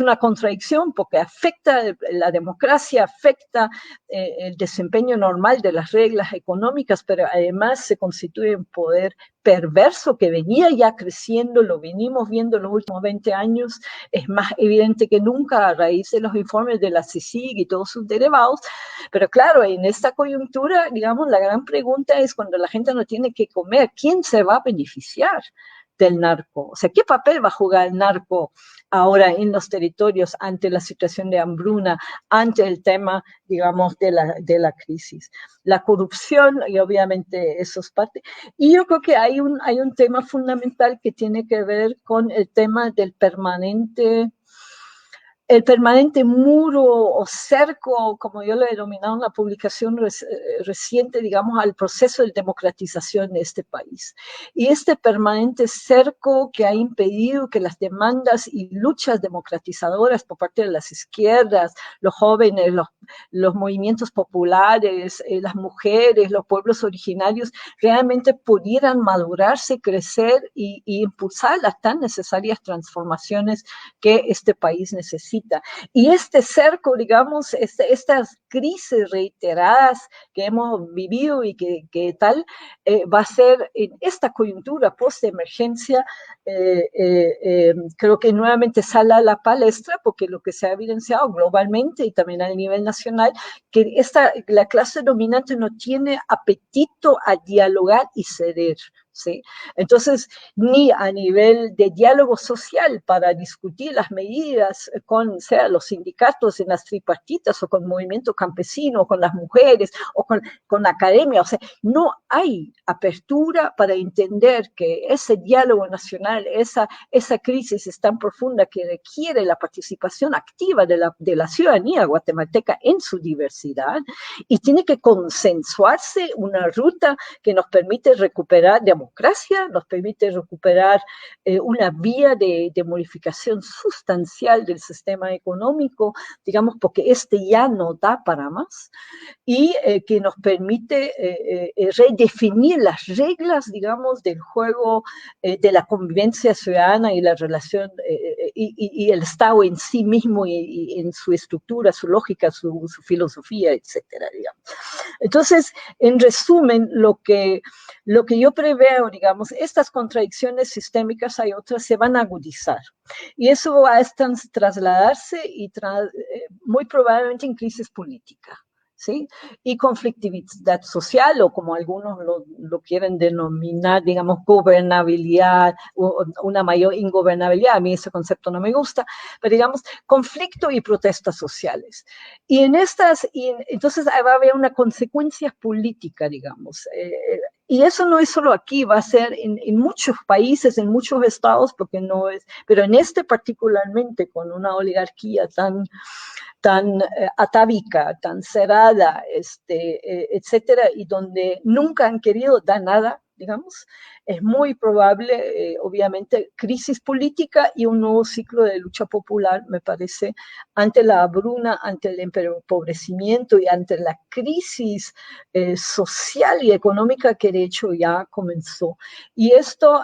una contradicción porque afecta la democracia, afecta el desempeño normal de las reglas económicas, pero además se constituye un poder perverso que venía ya creciendo, lo venimos viendo en los últimos 20 años, es más evidente que nunca a raíz de los informes de la CICIG y todos sus derivados. Pero claro, en esta coyuntura, digamos, la gran pregunta es cuando la gente no tiene que comer, ¿quién se va a beneficiar del narco? O sea, ¿qué papel va a jugar el narco ahora en los territorios ante la situación de hambruna, ante el tema, digamos, de la crisis? La corrupción, y obviamente eso es parte. Y yo creo que hay un tema fundamental que tiene que ver con el tema del el permanente muro o cerco, como yo lo he denominado en la publicación reciente, digamos, al proceso de democratización de este país. Y este permanente cerco que ha impedido que las demandas y luchas democratizadoras por parte de las izquierdas, los jóvenes, los movimientos populares, las mujeres, los pueblos originarios, realmente pudieran madurarse, crecer y impulsar las tan necesarias transformaciones que este país necesita. Y este cerco, digamos, estas crisis reiteradas que hemos vivido y que tal, va a ser en esta coyuntura post-emergencia, creo que nuevamente sale a la palestra, porque lo que se ha evidenciado globalmente y también a nivel nacional, que la clase dominante no tiene apetito a dialogar y ceder. ¿Sí? Entonces, ni a nivel de diálogo social para discutir las medidas con, sea, los sindicatos en las tripartitas o con el movimiento campesino, o con las mujeres, o con la academia, o sea, no hay apertura para entender que ese diálogo nacional, esa crisis es tan profunda que requiere la participación activa de la ciudadanía guatemalteca en su diversidad, y tiene que consensuarse una ruta que nos permite recuperar democracia, nos permite recuperar una vía de modificación sustancial del sistema económico, digamos, porque ya no da para más, y que nos permite redefinir las reglas, digamos, del juego de la convivencia ciudadana y la relación y el Estado en sí mismo y en su estructura, su lógica, su filosofía, etcétera, digamos. Entonces, en resumen, lo que yo preveo, digamos, estas contradicciones sistémicas, hay otras, se van a agudizar. Y eso va a trasladarse y muy probablemente en crisis política. ¿Sí? Y conflictividad social, o como algunos lo quieren denominar, digamos, gobernabilidad, o una mayor ingobernabilidad. A mí ese concepto no me gusta, pero digamos, conflicto y protestas sociales. Y entonces va a haber una consecuencia política, digamos. Y eso no es solo aquí, va a ser en muchos países, en muchos estados, porque no es, pero en este particularmente, con una oligarquía tan atávica, tan cerrada, etcétera, y donde nunca han querido dar nada digamos. Es muy probable, obviamente, crisis política y un nuevo ciclo de lucha popular, me parece, ante la hambruna, ante el empobrecimiento y ante la crisis social y económica que de hecho ya comenzó. Y esto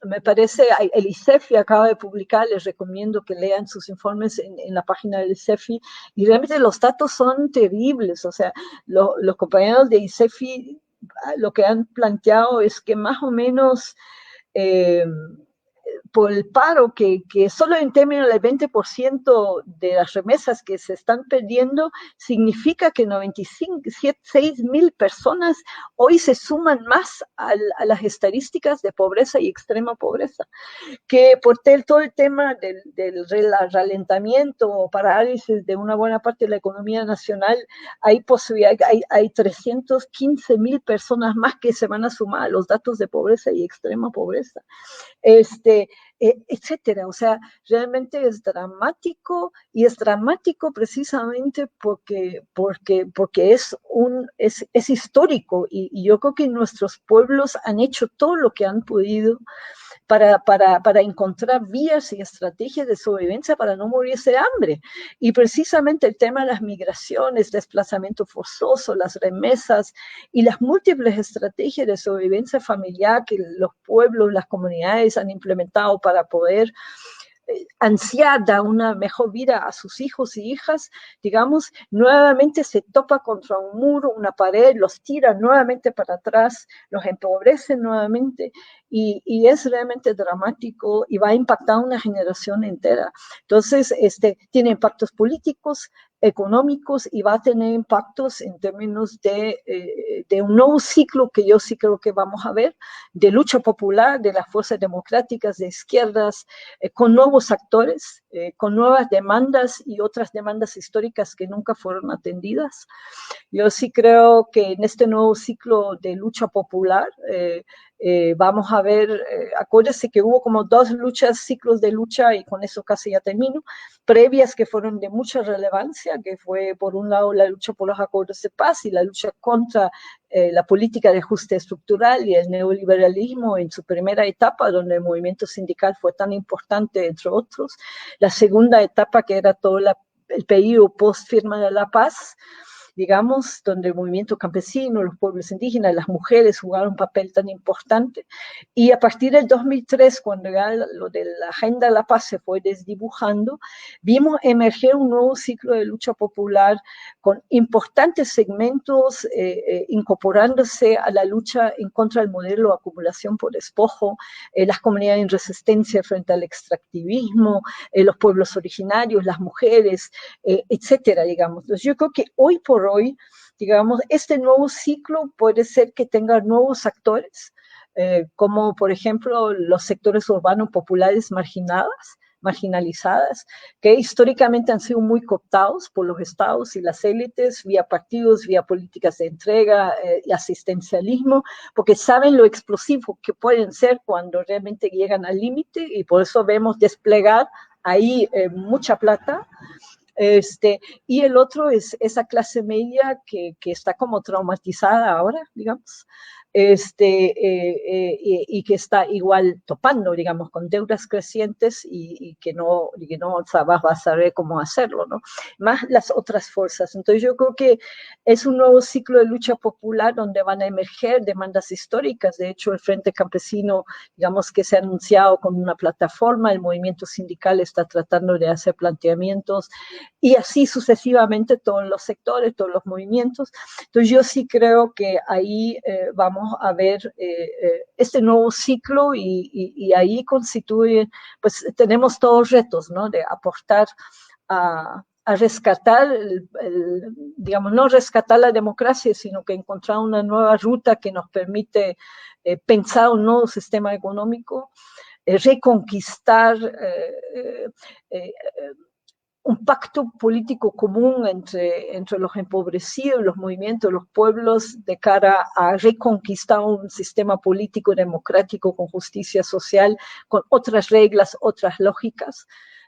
me parece, el ICEFI acaba de publicar, les recomiendo que lean sus informes en la página del ICEFI, y realmente los datos son terribles. O sea, los compañeros de ICEFI lo que han planteado es que más o menos por el paro, que solo en términos del 20% de las remesas que se están perdiendo, significa que 96,000 personas hoy se suman más a las estadísticas de pobreza y extrema pobreza, que por todo el tema del ralentamiento o parálisis de una buena parte de la economía nacional, hay 315,000 personas más que se van a sumar a los datos de pobreza y extrema pobreza. Etcétera. O sea, realmente es dramático, y es dramático precisamente porque es histórico, y yo creo que nuestros pueblos han hecho todo lo que han podido para encontrar vías y estrategias de sobrevivencia para no morirse de hambre. Y precisamente el tema de las migraciones, desplazamiento forzoso, las remesas y las múltiples estrategias de sobrevivencia familiar que los pueblos, las comunidades han implementado para poder ansiar dar una mejor vida a sus hijos y hijas, digamos, nuevamente se topa contra un muro, una pared, los tira nuevamente para atrás, los empobrece nuevamente, y es realmente dramático y va a impactar a una generación entera. Entonces, tiene impactos políticos, económicos, y va a tener impactos en términos de un nuevo ciclo que yo sí creo que vamos a ver, de lucha popular de las fuerzas democráticas de izquierdas, con nuevos actores, con nuevas demandas y otras demandas históricas que nunca fueron atendidas. Yo sí creo que en este nuevo ciclo de lucha popular vamos a ver, acuérdense que hubo como 2 ciclos de lucha, y con eso casi ya termino, previas, que fueron de mucha relevancia, que fue por un lado la lucha por los acuerdos de paz y la lucha contra la política de ajuste estructural y el neoliberalismo en su primera etapa, donde el movimiento sindical fue tan importante, entre otros. La segunda etapa, que era todo el periodo post firma de la paz, digamos, donde el movimiento campesino, los pueblos indígenas, las mujeres jugaron un papel tan importante. Y a partir del 2003, cuando ya lo de la Agenda de la Paz se fue desdibujando, vimos emerger un nuevo ciclo de lucha popular con importantes segmentos incorporándose a la lucha en contra del modelo de acumulación por despojo, las comunidades en resistencia frente al extractivismo, los pueblos originarios, las mujeres, etcétera, digamos. Entonces, yo creo que hoy por hoy, digamos, este nuevo ciclo puede ser que tenga nuevos actores, como por ejemplo los sectores urbanos populares marginalizadas, que históricamente han sido muy cooptados por los estados y las élites, vía partidos, vía políticas de entrega y asistencialismo, porque saben lo explosivo que pueden ser cuando realmente llegan al límite, y por eso vemos desplegar ahí mucha plata. Y el otro es esa clase media que está como traumatizada ahora, digamos, y que está igual topando, digamos, con deudas crecientes, y que no va a saber cómo hacerlo, ¿no? Más las otras fuerzas. Entonces yo creo que es un nuevo ciclo de lucha popular donde van a emerger demandas históricas. De hecho, el Frente Campesino, digamos, que se ha anunciado con una plataforma, el movimiento sindical está tratando de hacer planteamientos, y así sucesivamente todos los sectores, todos los movimientos. Entonces yo sí creo que ahí vamos a ver este nuevo ciclo, y ahí constituye, pues tenemos todos retos, ¿no? De aportar a rescatar, digamos, no rescatar la democracia, sino que encontrar una nueva ruta que nos permite pensar un nuevo sistema económico, reconquistar un pacto político común entre los empobrecidos, los movimientos, los pueblos, de cara a reconquistar un sistema político democrático con justicia social, con otras reglas, otras lógicas.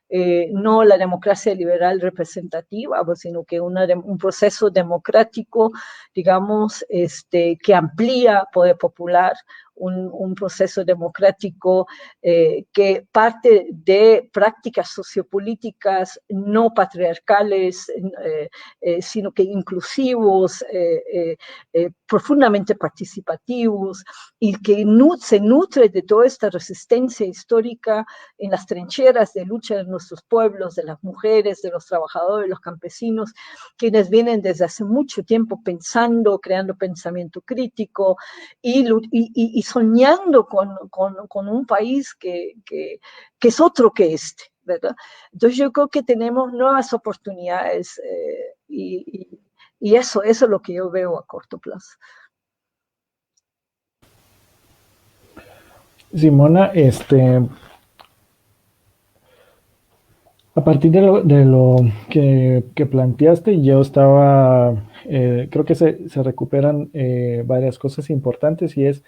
no la democracia liberal representativa, pues, sino que un proceso democrático, digamos, que amplía poder popular, un proceso democrático que parte de prácticas sociopolíticas no patriarcales, sino que inclusivos, profundamente participativos, y que se nutre de toda esta resistencia histórica en las trincheras de lucha de nuestros pueblos, de las mujeres, de los trabajadores, los campesinos, quienes vienen desde hace mucho tiempo pensando, creando pensamiento crítico y soñando con un país que es otro que este, ¿verdad? Entonces yo creo que tenemos nuevas oportunidades y eso es lo que yo veo a corto plazo. Simona, a partir de lo que planteaste, yo estaba, creo que se recuperan varias cosas importantes y es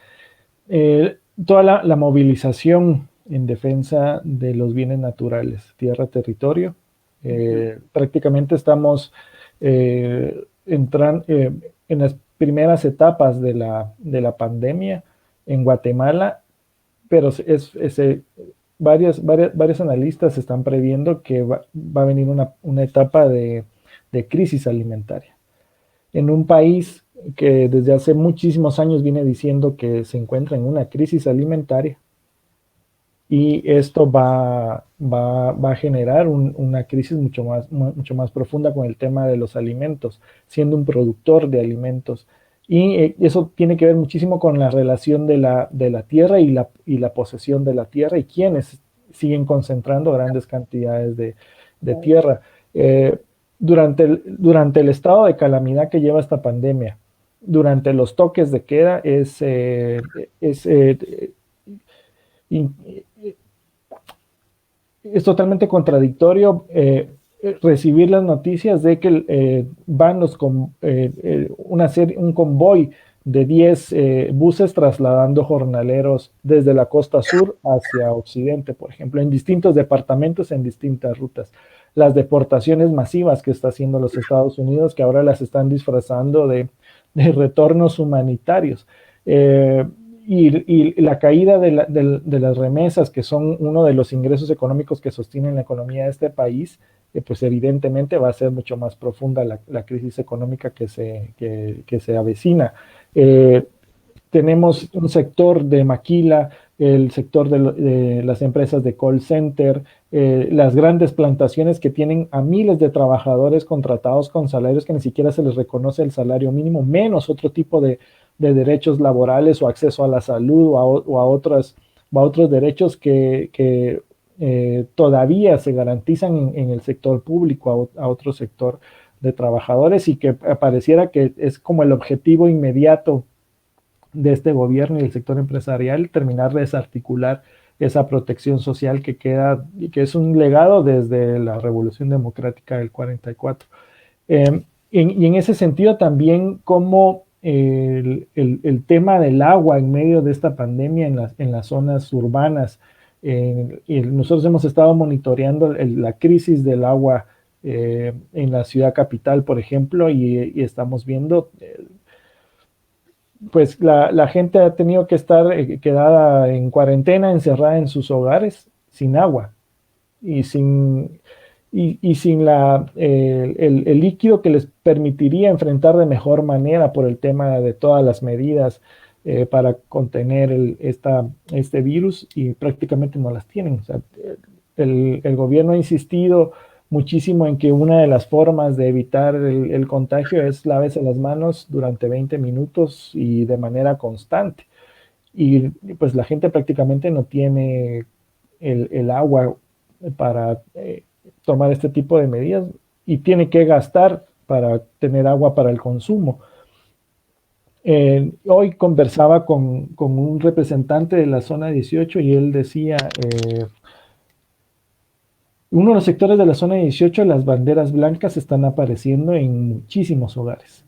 toda la movilización en defensa de los bienes naturales, tierra, territorio. Prácticamente estamos entrando en las primeras etapas de la pandemia en Guatemala, pero varios analistas están previendo que va a venir una etapa de crisis alimentaria. En un país que desde hace muchísimos años viene diciendo que se encuentra en una crisis alimentaria, y esto va a generar una crisis mucho más profunda con el tema de los alimentos, siendo un productor de alimentos. Y eso tiene que ver muchísimo con la relación de la tierra y la posesión de la tierra y quienes siguen concentrando grandes cantidades de tierra. Durante el estado de calamidad que lleva esta pandemia, durante los toques de queda, es totalmente contradictorio recibir las noticias de que van un convoy de 10 buses trasladando jornaleros desde la costa sur hacia occidente, por ejemplo, en distintos departamentos, en distintas rutas. Las deportaciones masivas que está haciendo los Estados Unidos, que ahora las están disfrazando de retornos humanitarios. Y la caída de las remesas, que son uno de los ingresos económicos que sostienen la economía de este país, pues evidentemente va a ser mucho más profunda la crisis económica que se avecina. Tenemos un sector de maquila, el sector de las empresas de call center, las grandes plantaciones que tienen a miles de trabajadores contratados con salarios que ni siquiera se les reconoce el salario mínimo, menos otro tipo de derechos laborales o acceso a la salud o a otros derechos que todavía se garantizan en el sector público a otro sector de trabajadores, y que pareciera que es como el objetivo inmediato de este gobierno y el sector empresarial, terminar de desarticular esa protección social que queda y que es un legado desde la Revolución Democrática del 44. Y en ese sentido también como el tema del agua en medio de esta pandemia en las zonas urbanas. Y nosotros hemos estado monitoreando la crisis del agua en la ciudad capital, por ejemplo, y estamos viendo, pues la gente ha tenido que estar quedada en cuarentena, encerrada en sus hogares, sin agua y sin el líquido que les permitiría enfrentar de mejor manera por el tema de todas las medidas para contener este virus, y prácticamente no las tienen. O sea, el gobierno ha insistido muchísimo en que una de las formas de evitar el contagio es lávese las manos durante 20 minutos y de manera constante. Y pues la gente prácticamente no tiene el agua para tomar este tipo de medidas y tiene que gastar para tener agua para el consumo. Hoy conversaba con un representante de la zona 18 y él decía, uno de los sectores de la zona 18, las banderas blancas están apareciendo en muchísimos hogares.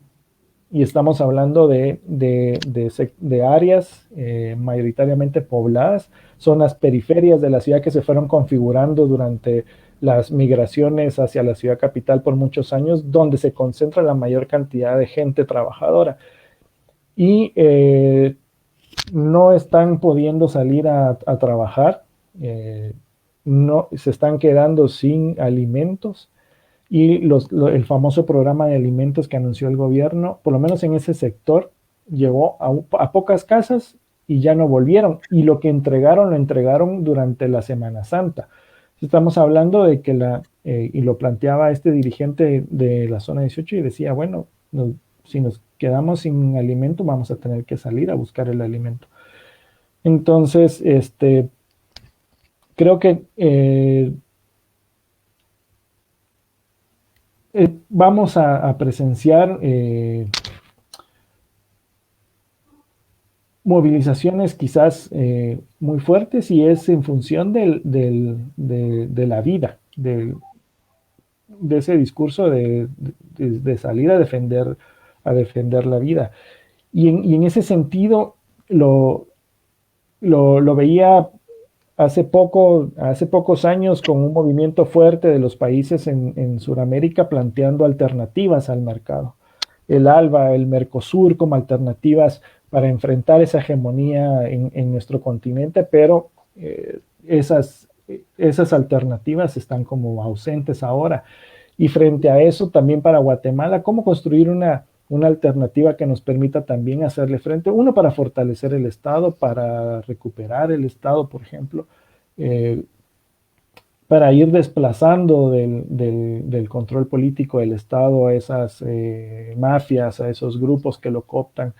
y estamos hablando de áreas mayoritariamente pobladas, zonas periferias de la ciudad que se fueron configurando durante las migraciones hacia la ciudad capital por muchos años, donde se concentra la mayor cantidad de gente trabajadora. Y no están pudiendo salir a trabajar, no, se están quedando sin alimentos, y el famoso programa de alimentos que anunció el gobierno, por lo menos en ese sector, llegó a pocas casas y ya no volvieron. Y lo entregaron durante la Semana Santa. Estamos hablando de que y lo planteaba este dirigente de la zona 18 y decía, bueno, si nos quedamos sin alimento, vamos a tener que salir a buscar el alimento. Entonces, creo que vamos a presenciar movilizaciones quizás muy fuertes, y es en función de la vida, de ese discurso de salir a defender la vida. Y en ese sentido lo veía hace pocos años con un movimiento fuerte de los países en Sudamérica planteando alternativas al mercado. El ALBA, el Mercosur como alternativas para enfrentar esa hegemonía en nuestro continente, pero esas alternativas están como ausentes ahora. Y frente a eso, también para Guatemala, ¿cómo construir una alternativa que nos permita también hacerle frente? Uno, para fortalecer el Estado, para recuperar el Estado, por ejemplo, para ir desplazando del control político del Estado a esas mafias, a esos grupos que lo cooptan.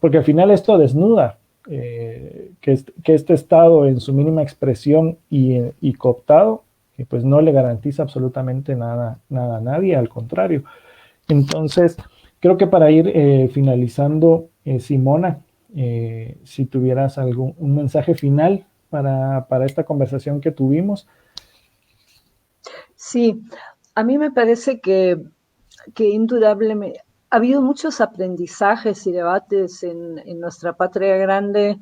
Porque al final esto desnuda que este Estado en su mínima expresión y cooptado, pues no le garantiza absolutamente nada a nadie, al contrario. Entonces, creo que para ir finalizando, Simona, si tuvieras un mensaje final para esta conversación que tuvimos. Sí, a mí me parece que indudablemente ha habido muchos aprendizajes y debates en nuestra patria grande,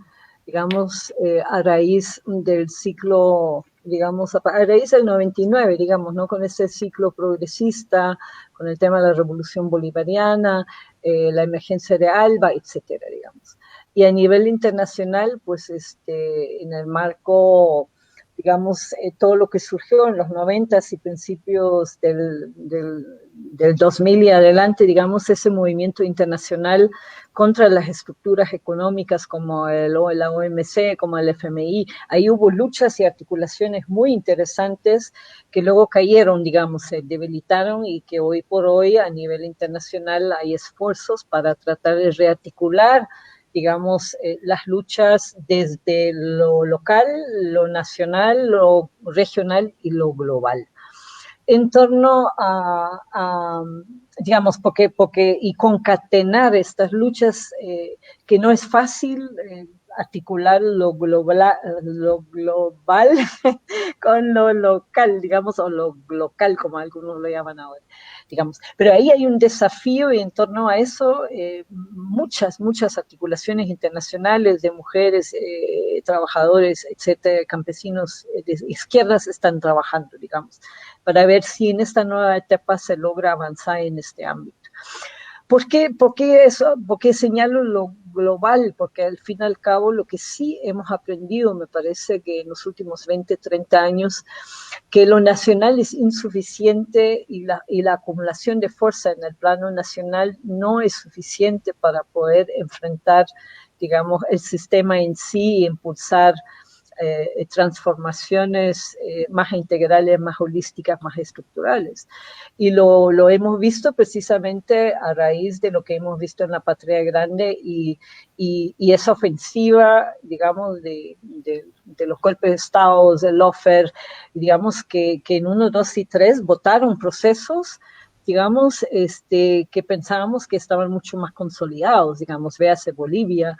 digamos, a raíz del ciclo, digamos, a raíz del 99, digamos, ¿no? Con ese ciclo progresista, con el tema de la revolución bolivariana, la emergencia de ALBA, etcétera, digamos. Y a nivel internacional, pues, en el marco, digamos, todo lo que surgió en los 90s y principios del 2000 y adelante, digamos, ese movimiento internacional contra las estructuras económicas como la OMC, como el FMI. Ahí hubo luchas y articulaciones muy interesantes que luego cayeron, digamos, se debilitaron, y que hoy por hoy a nivel internacional hay esfuerzos para tratar de rearticular, digamos, las luchas desde lo local, lo nacional, lo regional y lo global. En torno digamos, y concatenar estas luchas, que no es fácil, articular lo global con lo local, digamos, o lo local, como algunos lo llaman ahora, digamos. Pero ahí hay un desafío, y en torno a eso muchas articulaciones internacionales de mujeres, trabajadores, etcétera, campesinos de izquierdas están trabajando, digamos, para ver si en esta nueva etapa se logra avanzar en este ámbito. ¿Por qué eso? Porque señalo lo global, porque al fin y al cabo lo que sí hemos aprendido, me parece que en los últimos 20, 30 años, que lo nacional es insuficiente, y la acumulación de fuerza en el plano nacional no es suficiente para poder enfrentar, digamos, el sistema en sí y impulsar transformaciones más integrales, más holísticas, más estructurales. Y lo hemos visto precisamente a raíz de lo que hemos visto en la patria grande, y esa ofensiva, digamos, de los golpes de Estado, del lawfare, digamos, que en 1, 2 y 3 votaron procesos, digamos, que pensábamos que estaban mucho más consolidados, digamos, véase Bolivia,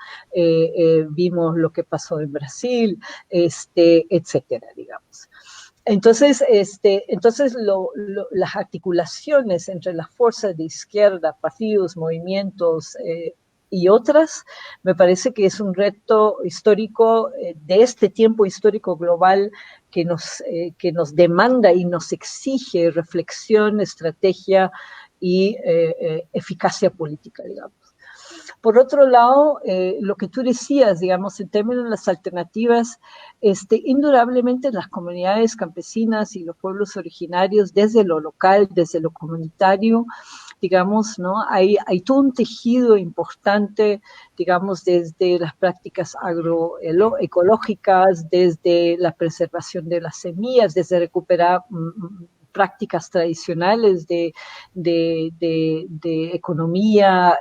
vimos lo que pasó en Brasil, etcétera, digamos. Entonces, las articulaciones entre las fuerzas de izquierda, partidos, movimientos y otras, me parece que es un reto histórico de este tiempo histórico global que nos demanda y nos exige reflexión, estrategia y eficacia política, digamos. Por otro lado, lo que tú decías, digamos, en términos de las alternativas, indudablemente las comunidades campesinas y los pueblos originarios, desde lo local, desde lo comunitario, digamos, ¿no? Hay todo un tejido importante, digamos, desde las prácticas agroecológicas, desde la preservación de las semillas, desde recuperar prácticas tradicionales de economía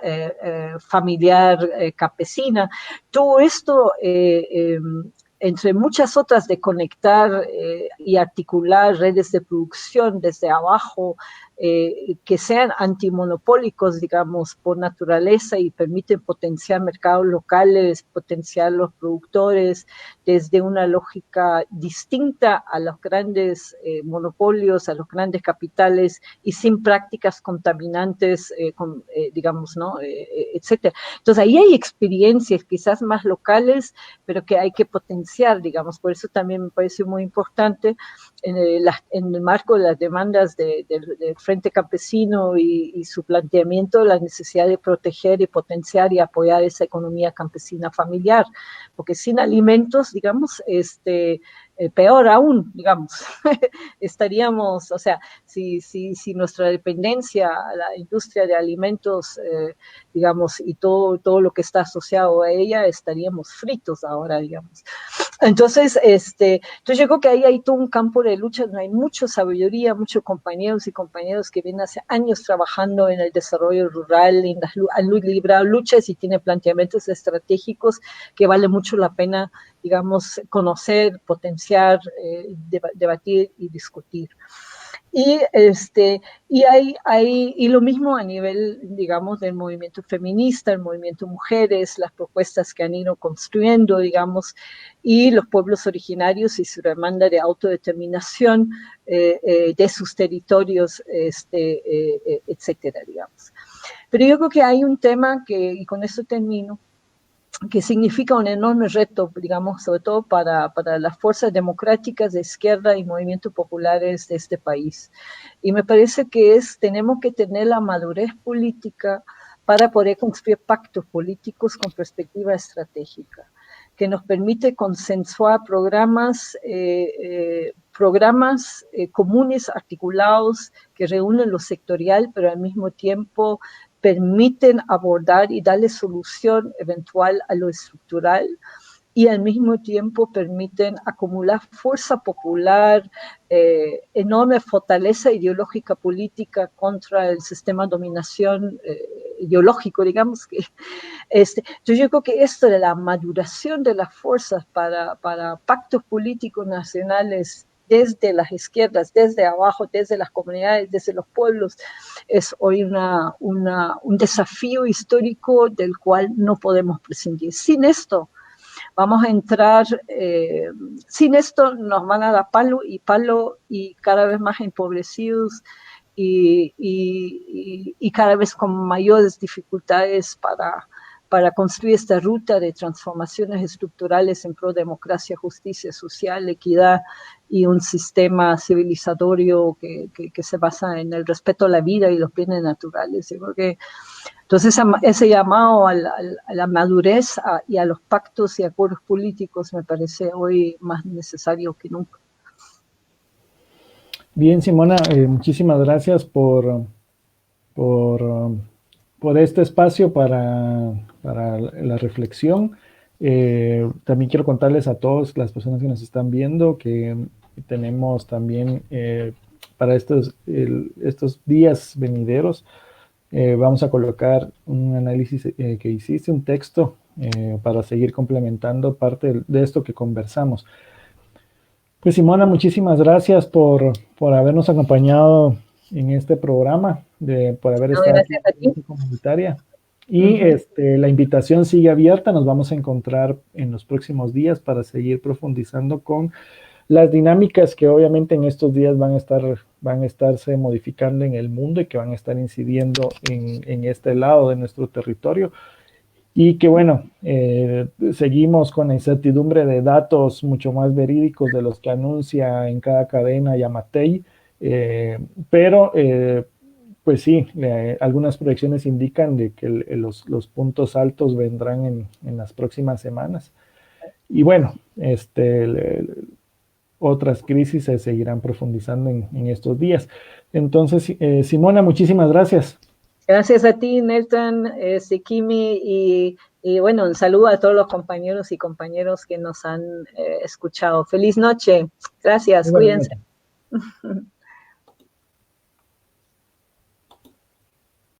familiar campesina. Todo esto, entre muchas otras, de conectar y articular redes de producción desde abajo, que sean antimonopólicos, digamos, por naturaleza y permiten potenciar mercados locales, potenciar los productores desde una lógica distinta a los grandes monopolios, a los grandes capitales y sin prácticas contaminantes, digamos, ¿no? Etcétera. Entonces ahí hay experiencias quizás más locales, pero que hay que potenciar, digamos, por eso también me parece muy importante en el marco de las demandas del Frente Campesino y su planteamiento, la necesidad de proteger y potenciar y apoyar esa economía campesina familiar, porque sin alimentos, digamos, peor aún, digamos, estaríamos, o sea, si nuestra dependencia a la industria de alimentos, digamos, y todo lo que está asociado a ella, estaríamos fritos ahora, digamos. Entonces, yo creo que ahí hay todo un campo de lucha, no hay mucha sabiduría, muchos compañeros y compañeras que vienen hace años trabajando en el desarrollo rural, han librado luchas y tienen planteamientos estratégicos que vale mucho la pena, digamos, conocer, potenciar, debatir y discutir. Y lo mismo a nivel, digamos, del movimiento feminista, el movimiento mujeres, las propuestas que han ido construyendo, digamos, y los pueblos originarios y su demanda de autodeterminación de sus territorios, etcétera, digamos. Pero yo creo que hay un tema y con esto termino, que significa un enorme reto, digamos, sobre todo para las fuerzas democráticas de izquierda y movimientos populares de este país. Y me parece que tenemos que tener la madurez política para poder construir pactos políticos con perspectiva estratégica, que nos permite consensuar programas comunes, articulados, que reúnen lo sectorial, pero al mismo tiempo permiten abordar y darle solución eventual a lo estructural, y al mismo tiempo permiten acumular fuerza popular, enorme fortaleza ideológica política contra el sistema de dominación ideológico, digamos. Yo creo que esto de la maduración de las fuerzas para pactos políticos nacionales desde las izquierdas, desde abajo, desde las comunidades, desde los pueblos, es hoy un desafío histórico del cual no podemos prescindir. Sin esto vamos a entrar, sin esto nos van a dar palo y cada vez más empobrecidos y cada vez con mayores dificultades para construir esta ruta de transformaciones estructurales en pro democracia, justicia social, equidad y un sistema civilizatorio que se basa en el respeto a la vida y los bienes naturales. Yo creo que entonces ese llamado a la madurez y a los pactos y acuerdos políticos me parece hoy más necesario que nunca. Bien, Simona, muchísimas gracias por este espacio para la reflexión. También quiero contarles a todas las personas que nos están viendo que tenemos también para estos días venideros, vamos a colocar un análisis que hiciste, un texto para seguir complementando parte de esto que conversamos. Pues Simona, muchísimas gracias por habernos acompañado en este programa, por haber estado aquí en la comunitaria. Y la invitación sigue abierta, nos vamos a encontrar en los próximos días para seguir profundizando con las dinámicas que obviamente en estos días van a estarse modificando en el mundo y que van a estar incidiendo en este lado de nuestro territorio. Y que bueno, seguimos con la incertidumbre de datos mucho más verídicos de los que anuncia en cada cadena Yamatei, pero pues sí, algunas proyecciones indican de que los puntos altos vendrán en las próximas semanas. Y bueno, otras crisis se seguirán profundizando en estos días. Entonces, Simona, muchísimas gracias. Gracias a ti, Nelton, Sikimi, y bueno, un saludo a todos los compañeros y compañeros que nos han escuchado. Feliz noche. Gracias, cuídense. Igualmente.